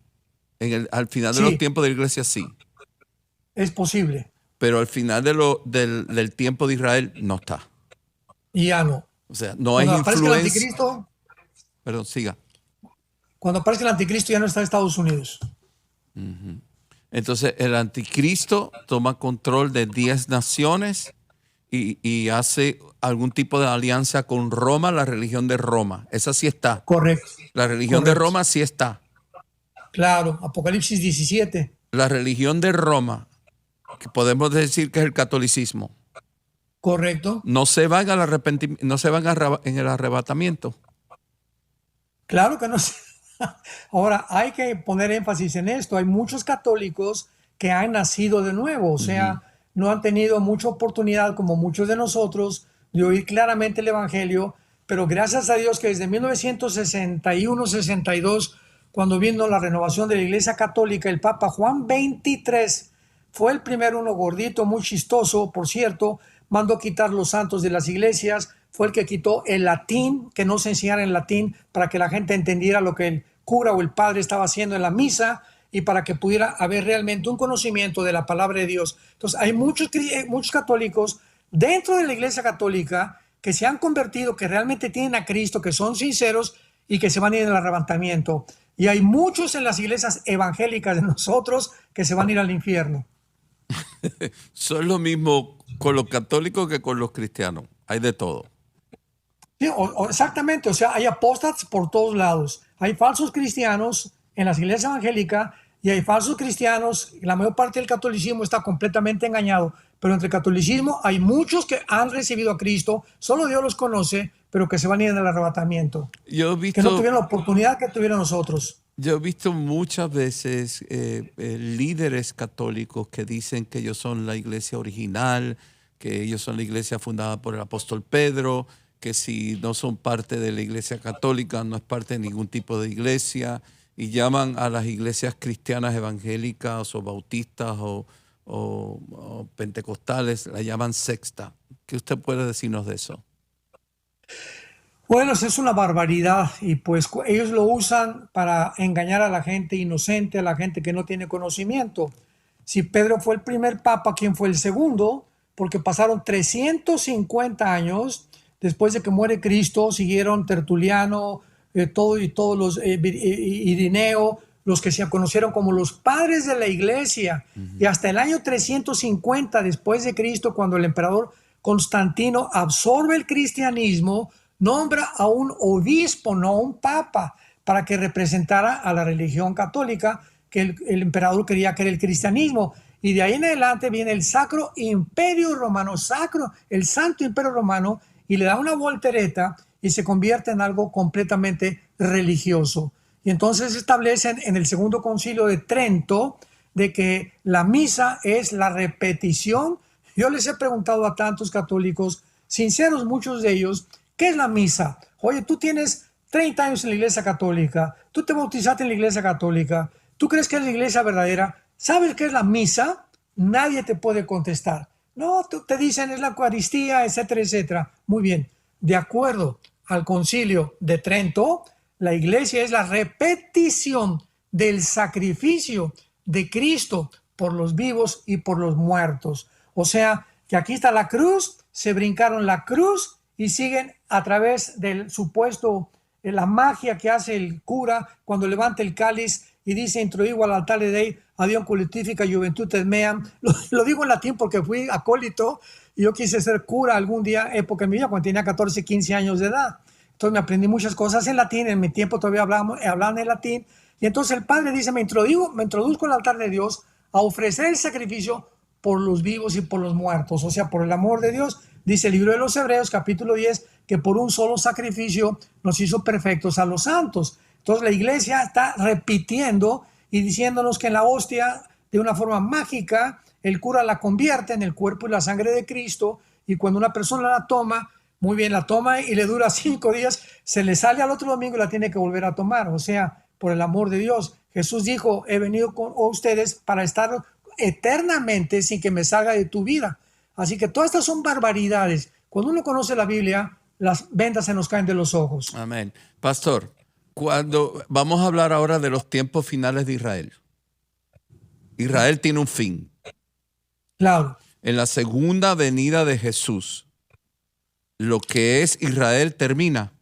Al final de los tiempos de la iglesia, sí. Es posible. Pero al final del tiempo de Israel, no está. Y ya no. O sea, no hay influencia. El anticristo, perdón, siga. Cuando aparezca el anticristo ya no está en Estados Unidos. Entonces, el anticristo toma control de 10 naciones y hace algún tipo de alianza con Roma, la religión de Roma. Esa sí está. Correcto. La religión de Roma sí está. Claro, Apocalipsis 17. La religión de Roma, que podemos decir que es el catolicismo, Correcto. no se van al arrepentimiento, no se van en el arrebatamiento. Claro que no sé. Ahora, hay que poner énfasis en esto. Hay muchos católicos que han nacido de nuevo, o sea, no han tenido mucha oportunidad, como muchos de nosotros, de oír claramente el Evangelio, pero gracias a Dios que desde 1961-62, cuando vino la renovación de la Iglesia Católica, el Papa Juan XXIII fue el primer uno gordito, muy chistoso, por cierto, mandó quitar los santos de las iglesias, fue el que quitó el latín, que no se enseñara en latín, para que la gente entendiera lo que el cura o el padre estaba haciendo en la misa y para que pudiera haber realmente un conocimiento de la palabra de Dios. Entonces, hay muchos católicos dentro de la Iglesia Católica que se han convertido, que realmente tienen a Cristo, que son sinceros y que se van a ir al arrebatamiento. Y hay muchos en las iglesias evangélicas de nosotros que se van a ir al infierno. Son lo mismo con los católicos que con los cristianos. Hay de todo. Sí, exactamente, o sea, hay apóstatas por todos lados. Hay falsos cristianos en las iglesias evangélicas y hay falsos cristianos. La mayor parte del catolicismo está completamente engañado, pero entre el catolicismo hay muchos que han recibido a Cristo, solo Dios los conoce, pero que se van a ir en el arrebatamiento. Yo he Que no visto, tuvieron la oportunidad que tuvieron nosotros. yo he visto muchas veces líderes católicos que dicen que ellos son la iglesia original, que ellos son la iglesia fundada por el apóstol Pedro, que si no son parte de la iglesia católica no es parte de ningún tipo de iglesia, y llaman a las iglesias cristianas evangélicas o bautistas o pentecostales, la llaman secta. ¿Qué usted puede decirnos de eso? Bueno, eso es una barbaridad y pues ellos lo usan para engañar a la gente inocente, a la gente que no tiene conocimiento. Si Pedro fue el primer papa, ¿quién fue el segundo? Porque pasaron 350 años después de que muere Cristo, siguieron Tertuliano, todos los Irineo, los que se conocieron como los padres de la iglesia. Y hasta el año 350 después de Cristo, cuando el emperador Constantino absorbe el cristianismo, nombra a un obispo, no un papa, para que representara a la religión católica que el emperador quería que era el cristianismo. Y de ahí en adelante viene el Sacro Imperio Romano, el Santo Imperio Romano, y le da una voltereta y se convierte en algo completamente religioso. Y entonces establecen en el Segundo Concilio de Trento de que la misa es la repetición. Yo les he preguntado a tantos católicos, sinceros muchos de ellos, ¿qué es la misa? Oye, tú tienes 30 años en la iglesia católica, tú te bautizaste en la iglesia católica, ¿tú crees que es la iglesia verdadera? ¿Sabes qué es la misa? Nadie te puede contestar. No, te dicen es la Eucaristía, etcétera, etcétera. Muy bien, de acuerdo al Concilio de Trento, la iglesia es la repetición del sacrificio de Cristo por los vivos y por los muertos. O sea, que aquí está la cruz, se brincaron la cruz y siguen a través del supuesto, la magia que hace el cura cuando levanta el cáliz y dice, introigo al altar de Dei, a Dios collectifica juventudes meam. Lo digo en latín porque fui acólito y yo quise ser cura algún día, época en mi vida, cuando tenía 14, 15 años de edad. Entonces me aprendí muchas cosas en latín, en mi tiempo todavía hablaban en latín. Y entonces el padre dice, me introduzco al altar de Dios a ofrecer el sacrificio por los vivos y por los muertos, o sea, por el amor de Dios. Dice el libro de los Hebreos, capítulo 10, que por un solo sacrificio nos hizo perfectos a los santos. Entonces la iglesia está repitiendo y diciéndonos que en la hostia, de una forma mágica, el cura la convierte en el cuerpo y la sangre de Cristo, y cuando una persona la toma, muy bien, la toma y le dura 5 días, se le sale al otro domingo y la tiene que volver a tomar. O sea, por el amor de Dios. Jesús dijo, he venido con ustedes para estar eternamente sin que me salga de tu vida. Así que todas estas son barbaridades. Cuando uno conoce la Biblia, las vendas se nos caen de los ojos. Amén. Pastor, cuando vamos a hablar ahora de los tiempos finales de Israel. Israel tiene un fin. Claro. En la segunda venida de Jesús, lo que es Israel termina.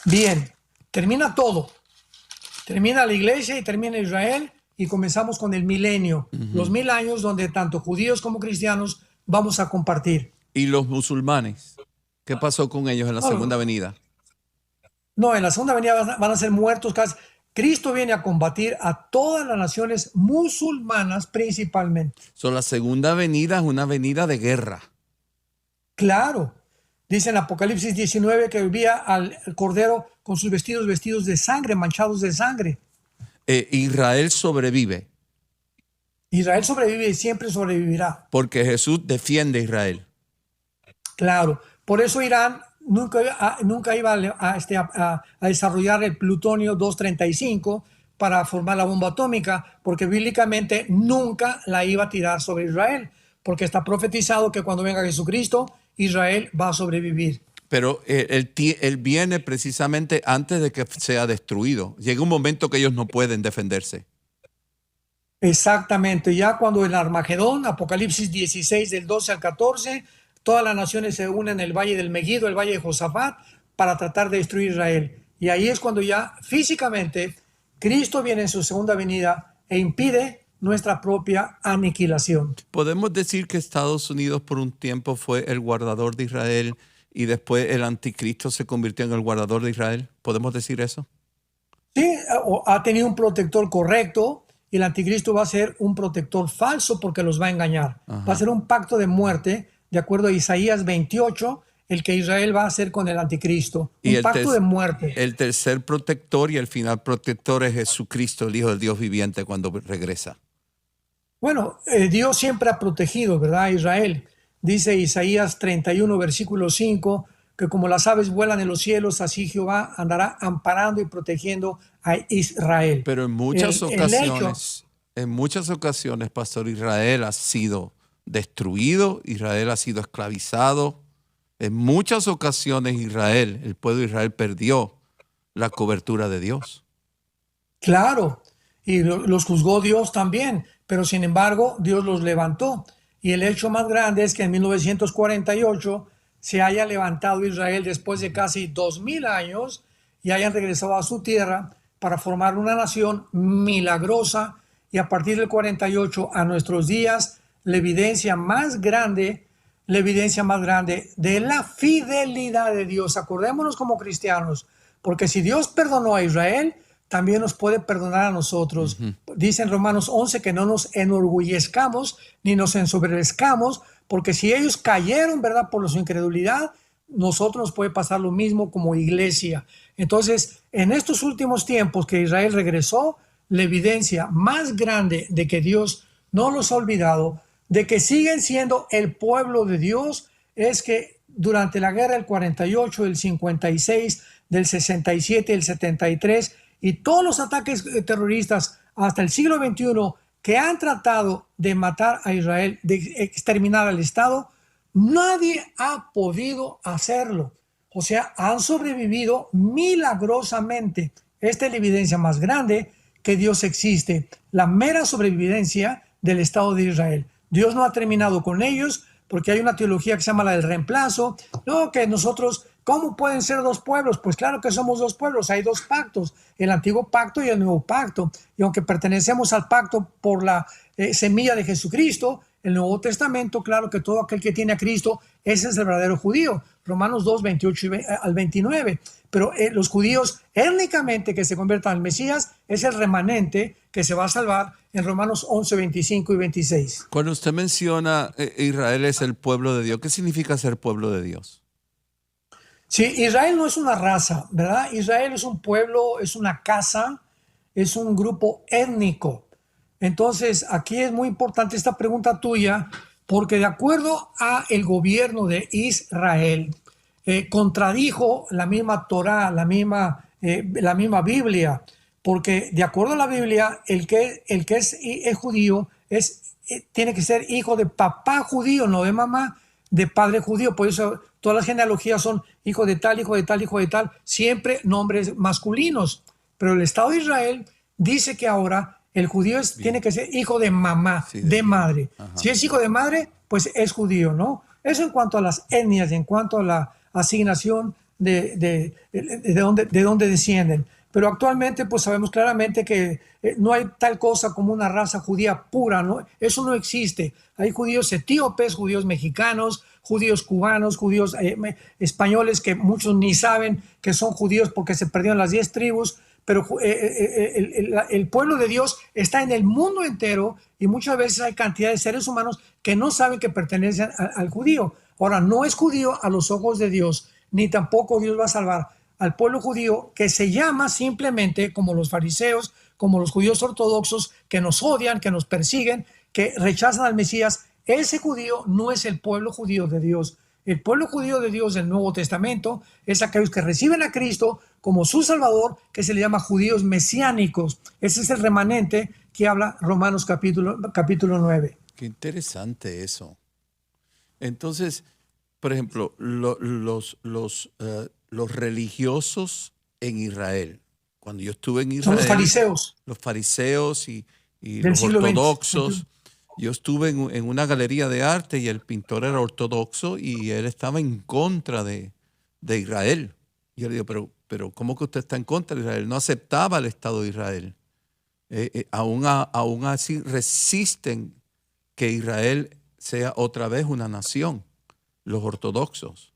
Bien, termina todo. Termina la iglesia y termina Israel y comenzamos con el milenio. Los 1000 años donde tanto judíos como cristianos vamos a compartir. ¿Y los musulmanes? ¿Qué pasó con ellos en la segunda venida? No, en la segunda venida van a ser muertos Cristo viene a combatir a todas las naciones musulmanas principalmente. La segunda venida es una venida de guerra. Claro, dice en Apocalipsis 19 que vivía al Cordero con sus vestidos de sangre, manchados de sangre. Israel sobrevive. Israel sobrevive y siempre sobrevivirá. Porque Jesús defiende a Israel. Claro, por eso Irán nunca iba a desarrollar el plutonio 235 para formar la bomba atómica, porque bíblicamente nunca la iba a tirar sobre Israel, porque está profetizado que cuando venga Jesucristo, Israel va a sobrevivir. Pero él viene precisamente antes de que sea destruido. Llega un momento que ellos no pueden defenderse. Exactamente, ya cuando el Armagedón, Apocalipsis 16 del 12 al 14, todas las naciones se unen en el valle del Megiddo, el valle de Josafat, para tratar de destruir Israel. Y ahí es cuando ya físicamente Cristo viene en su segunda venida e impide nuestra propia aniquilación. Podemos decir que Estados Unidos por un tiempo fue el guardador de Israel y después el anticristo se convirtió en el guardador de Israel. ¿Podemos decir eso? Sí, ha tenido un protector correcto y el anticristo va a ser un protector falso porque los va a engañar. Ajá. Va a ser un pacto de muerte, de acuerdo a Isaías 28, el que Israel va a hacer con el anticristo. Un pacto de muerte. El tercer protector y el final protector es Jesucristo, el Hijo del Dios viviente, cuando regresa. Bueno, Dios siempre ha protegido, ¿verdad?, a Israel. Dice Isaías 31, versículo 5, que como las aves vuelan en los cielos, así Jehová andará amparando y protegiendo a Israel. Pero en muchas ocasiones, Pastor, Israel ha sido destruido, Israel ha sido esclavizado. En muchas ocasiones Israel, el pueblo de Israel perdió la cobertura de Dios. Claro, y los juzgó Dios también, pero sin embargo Dios los levantó. Y el hecho más grande es que en 1948 se haya levantado Israel después de casi 2000 años y hayan regresado a su tierra para formar una nación milagrosa, y a partir del 48 a nuestros días la evidencia más grande de la fidelidad de Dios. Acordémonos como cristianos, porque si Dios perdonó a Israel, también nos puede perdonar a nosotros. Dice en Romanos 11 que no nos enorgullezcamos ni nos ensoberbezcamos, porque si ellos cayeron, ¿verdad?, por su incredulidad, nosotros nos puede pasar lo mismo como iglesia. Entonces, en estos últimos tiempos que Israel regresó, la evidencia más grande de que Dios no los ha olvidado, de que siguen siendo el pueblo de Dios, es que durante la guerra del 48, del 56, del 67, del 73 y todos los ataques terroristas hasta el siglo XXI que han tratado de matar a Israel, de exterminar al Estado, nadie ha podido hacerlo. O sea, han sobrevivido milagrosamente. Esta es la evidencia más grande que Dios existe, la mera sobrevivencia del Estado de Israel. Dios no ha terminado con ellos, porque hay una teología que se llama la del reemplazo. No, que nosotros, ¿cómo pueden ser dos pueblos? Pues claro que somos dos pueblos, hay dos pactos, el antiguo pacto y el nuevo pacto. Y aunque pertenecemos al pacto por la semilla de Jesucristo, el Nuevo Testamento, claro que todo aquel que tiene a Cristo, ese es el verdadero judío. Romanos 2, 28 al 29. Pero los judíos étnicamente que se conviertan al Mesías es el remanente que se va a salvar en Romanos 11, 25 y 26. Cuando usted menciona Israel es el pueblo de Dios, ¿qué significa ser pueblo de Dios? Sí, Israel no es una raza, ¿verdad? Israel es un pueblo, es una casa, es un grupo étnico. Entonces, aquí es muy importante esta pregunta tuya, porque de acuerdo a el gobierno de Israel, contradijo la misma Torá, la misma Biblia, porque de acuerdo a la Biblia, el que es judío tiene que ser hijo de papá judío, no de mamá, de padre judío. Por eso todas las genealogías son hijo de tal, hijo de tal, hijo de tal, siempre nombres masculinos. Pero el Estado de Israel dice que ahora el judío tiene que ser hijo de mamá, sí, de madre. Ajá. Si es hijo de madre, pues es judío, ¿no? Eso en cuanto a las etnias, en cuanto a la asignación de dónde descienden. Pero actualmente pues sabemos claramente que no hay tal cosa como una raza judía pura, ¿no? Eso no existe. Hay judíos etíopes, judíos mexicanos, judíos cubanos, judíos españoles que muchos ni saben que son judíos porque se perdieron las 10 tribus, pero el pueblo de Dios está en el mundo entero y muchas veces hay cantidad de seres humanos que no saben que pertenecen al judío. Ahora, no es judío a los ojos de Dios, ni tampoco Dios va a salvar al pueblo judío, que se llama simplemente como los fariseos, como los judíos ortodoxos, que nos odian, que nos persiguen, que rechazan al Mesías. Ese judío no es el pueblo judío de Dios. El pueblo judío de Dios del Nuevo Testamento es aquellos que reciben a Cristo como su Salvador, que se le llama judíos mesiánicos. Ese es el remanente que habla Romanos capítulo 9. Qué interesante eso. Entonces, por ejemplo, los religiosos en Israel, cuando yo estuve en Israel, son los fariseos y del los siglo XX. ortodoxos. Yo estuve en una galería de arte y el pintor era ortodoxo y él estaba en contra de Israel. Y yo le digo, pero ¿cómo que usted está en contra de Israel? No aceptaba el Estado de Israel. Aún así resisten que Israel sea otra vez una nación, los ortodoxos.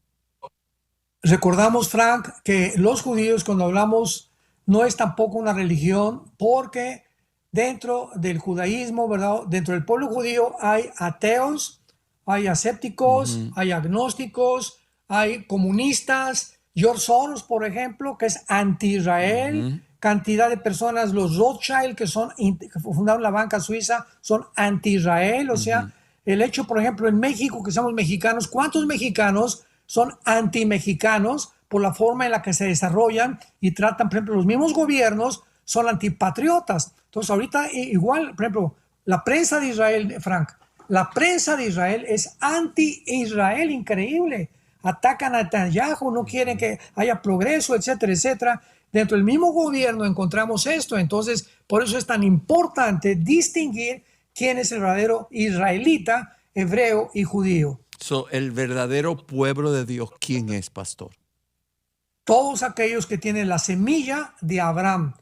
Recordamos, Frank, que los judíos, cuando hablamos, no es tampoco una religión, porque dentro del judaísmo, ¿verdad? Dentro del pueblo judío hay ateos, hay ascépticos, hay agnósticos, hay comunistas. George Soros, por ejemplo, que es anti-Israel. Cantidad de personas, los Rothschild, que fundaron la banca suiza, son anti-Israel. O sea, el hecho, por ejemplo, en México, que somos mexicanos, ¿cuántos mexicanos son anti-mexicanos por la forma en la que se desarrollan y tratan? Por ejemplo, los mismos gobiernos son antipatriotas. Entonces, ahorita igual, por ejemplo, la prensa de Israel, Frank, la prensa de Israel es anti-Israel, increíble. Atacan a Netanyahu, no quieren que haya progreso, etcétera, etcétera. Dentro del mismo gobierno encontramos esto. Entonces, por eso es tan importante distinguir quién es el verdadero israelita, hebreo y judío. El verdadero pueblo de Dios, ¿quién es, pastor? Todos aquellos que tienen la semilla de Abraham,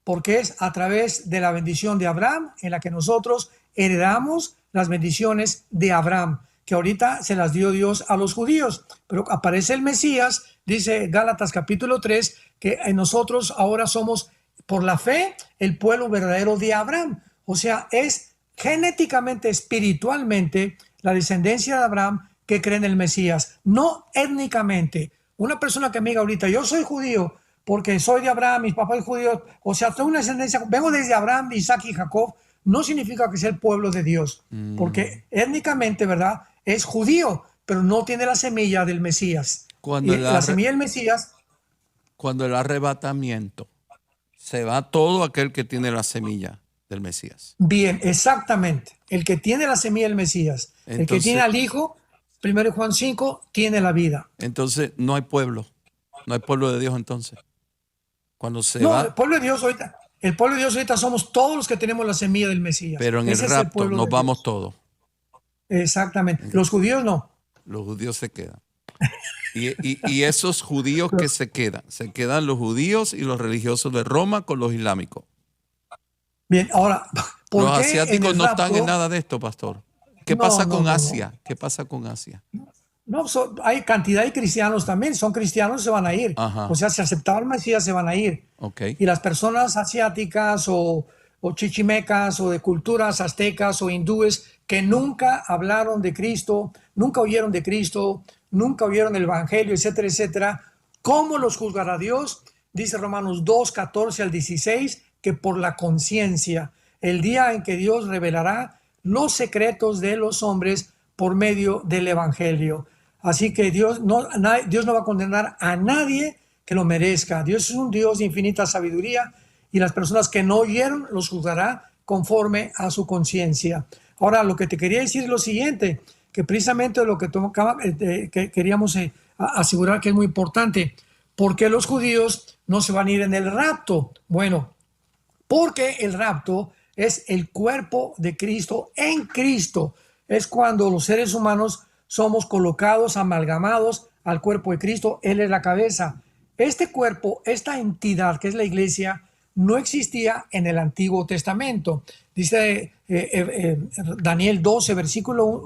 porque es a través de la bendición de Abraham en la que nosotros heredamos las bendiciones de Abraham, que ahorita se las dio Dios a los judíos. Pero aparece el Mesías, dice Gálatas capítulo 3, que nosotros ahora somos por la fe el pueblo verdadero de Abraham. O sea, es genéticamente, espiritualmente, la descendencia de Abraham que cree en el Mesías, no étnicamente. Una persona que me diga ahorita, yo soy judío porque soy de Abraham, mis papás son judíos, o sea, tengo una descendencia, vengo desde Abraham, Isaac y Jacob, no significa que sea el pueblo de Dios, porque étnicamente, ¿verdad?, es judío, pero no tiene la semilla del Mesías. La semilla del Mesías. Cuando el arrebatamiento, se va todo aquel que tiene la semilla del Mesías. Bien, exactamente. El que tiene la semilla del Mesías, entonces, el que tiene al Hijo, 1 Juan 5, tiene la vida. Entonces no hay pueblo de Dios entonces. Cuando se no, va. El pueblo de Dios ahorita somos todos los que tenemos la semilla del Mesías. Pero en el rapto nos vamos todos. Exactamente. Los judíos no. Los judíos se quedan. Y esos judíos que se quedan los judíos y los religiosos de Roma con los islámicos. Bien, ahora, ¿por los qué asiáticos no están en nada de esto, pastor? ¿Qué pasa con Asia? ¿Qué pasa con Asia? No, hay cantidad de cristianos también. Son cristianos, se van a ir. Ajá. O sea, si aceptaban el Mesías, se van a ir. Okay. Y las personas asiáticas o chichimecas o de culturas aztecas o hindúes que nunca hablaron de Cristo, nunca oyeron de Cristo, nunca oyeron el Evangelio, etcétera, etcétera, ¿cómo los juzgará Dios? Dice Romanos 2, 14 al 16, que por la conciencia, el día en que Dios revelará los secretos de los hombres por medio del Evangelio. Así que Dios no va a condenar a nadie que lo merezca. Dios es un Dios de infinita sabiduría y las personas que no oyeron los juzgará conforme a su conciencia. Ahora, lo que te quería decir es lo siguiente, que precisamente lo que queríamos asegurar que es muy importante. ¿Por qué los judíos no se van a ir en el rapto? Bueno, porque el rapto es el cuerpo de Cristo en Cristo. Es cuando los seres humanos somos colocados, amalgamados al cuerpo de Cristo. Él es la cabeza. Este cuerpo, esta entidad que es la iglesia, no existía en el Antiguo Testamento. Dice Daniel 12, versículo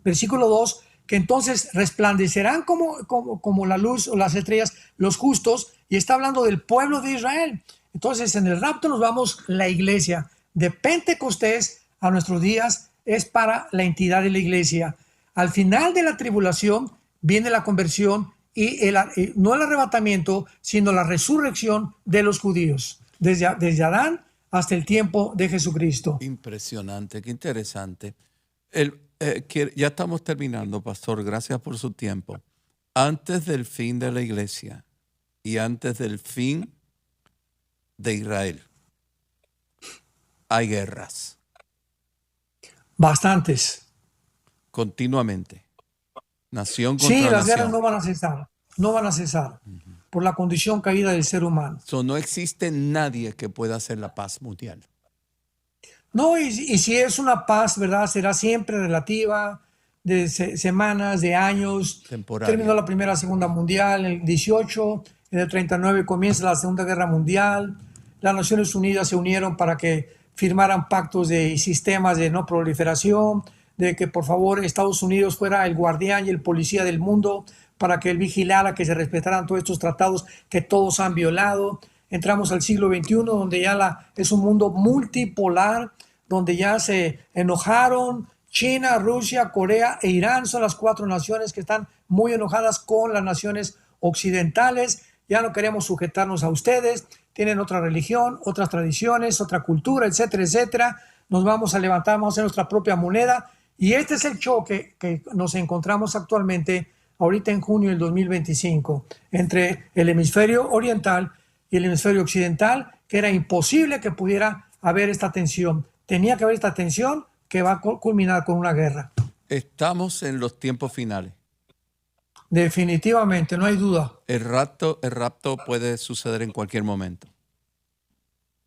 2, que entonces resplandecerán como la luz o las estrellas los justos, y está hablando del pueblo de Israel. Entonces, en el rapto nos vamos la iglesia. De Pentecostés a nuestros días es para la entidad de la iglesia. Al final de la tribulación viene la conversión y no el arrebatamiento, sino la resurrección de los judíos, desde Adán hasta el tiempo de Jesucristo. Impresionante, qué interesante. Ya estamos terminando, pastor. Gracias por su tiempo. Antes del fin de la iglesia y antes del fin de Israel, hay guerras. Bastantes. Continuamente. Nación contra Sí, las nación. guerras no van a cesar. No van a cesar. Por la condición caída del ser humano. No existe nadie que pueda hacer la paz mundial. No, y si es una paz, ¿verdad? Será siempre relativa, de semanas, de años. Temporaria. Terminó la Primera, Segunda Mundial en el 18, en el 39 comienza la Segunda Guerra Mundial. Las Naciones Unidas se unieron para que firmaran pactos y sistemas de no proliferación, de que por favor Estados Unidos fuera el guardián y el policía del mundo, para que él vigilara que se respetaran todos estos tratados que todos han violado. Entramos al siglo XXI, donde ya es un mundo multipolar, donde ya se enojaron China, Rusia, Corea e Irán. Son las 4 naciones que están muy enojadas con las naciones occidentales. Ya no queremos sujetarnos a ustedes. Tienen otra religión, otras tradiciones, otra cultura, etcétera, etcétera. Nos vamos a levantar, vamos a hacer nuestra propia moneda. Y este es el choque que nos encontramos actualmente, ahorita en junio del 2025, entre el hemisferio oriental y el hemisferio occidental, que era imposible que pudiera haber esta tensión. Tenía que haber esta tensión que va a culminar con una guerra. Estamos en los tiempos finales. Definitivamente, no hay duda. El rapto puede suceder en cualquier momento.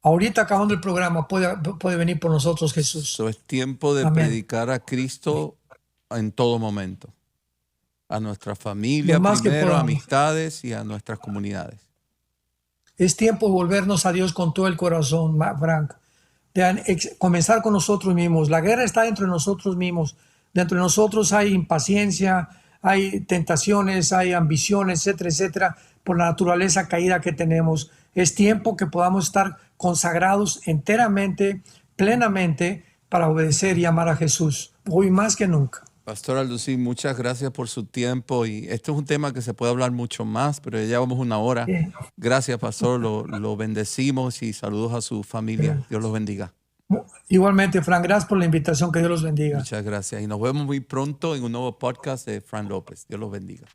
Ahorita acabando el programa puede venir por nosotros Jesús. Es tiempo de Amén. predicar a Cristo en todo momento. A nuestra familia primero, amistades y a nuestras comunidades. Es tiempo de volvernos a Dios con todo el corazón, Frank. De comenzar con nosotros mismos. La guerra está dentro de nosotros mismos. Dentro de nosotros hay impaciencia, hay tentaciones, hay ambiciones, etcétera, etcétera, por la naturaleza caída que tenemos. Es tiempo que podamos estar consagrados enteramente, plenamente, para obedecer y amar a Jesús, hoy más que nunca. Pastor Alducin, muchas gracias por su tiempo. Y este es un tema que se puede hablar mucho más, pero ya llevamos 1 hora. Bien. Gracias, pastor. Lo bendecimos y saludos a su familia. Bien. Dios los bendiga. Igualmente, Frank, gracias por la invitación. Que Dios los bendiga. Muchas gracias. Y nos vemos muy pronto en un nuevo podcast de Frank López. Dios los bendiga.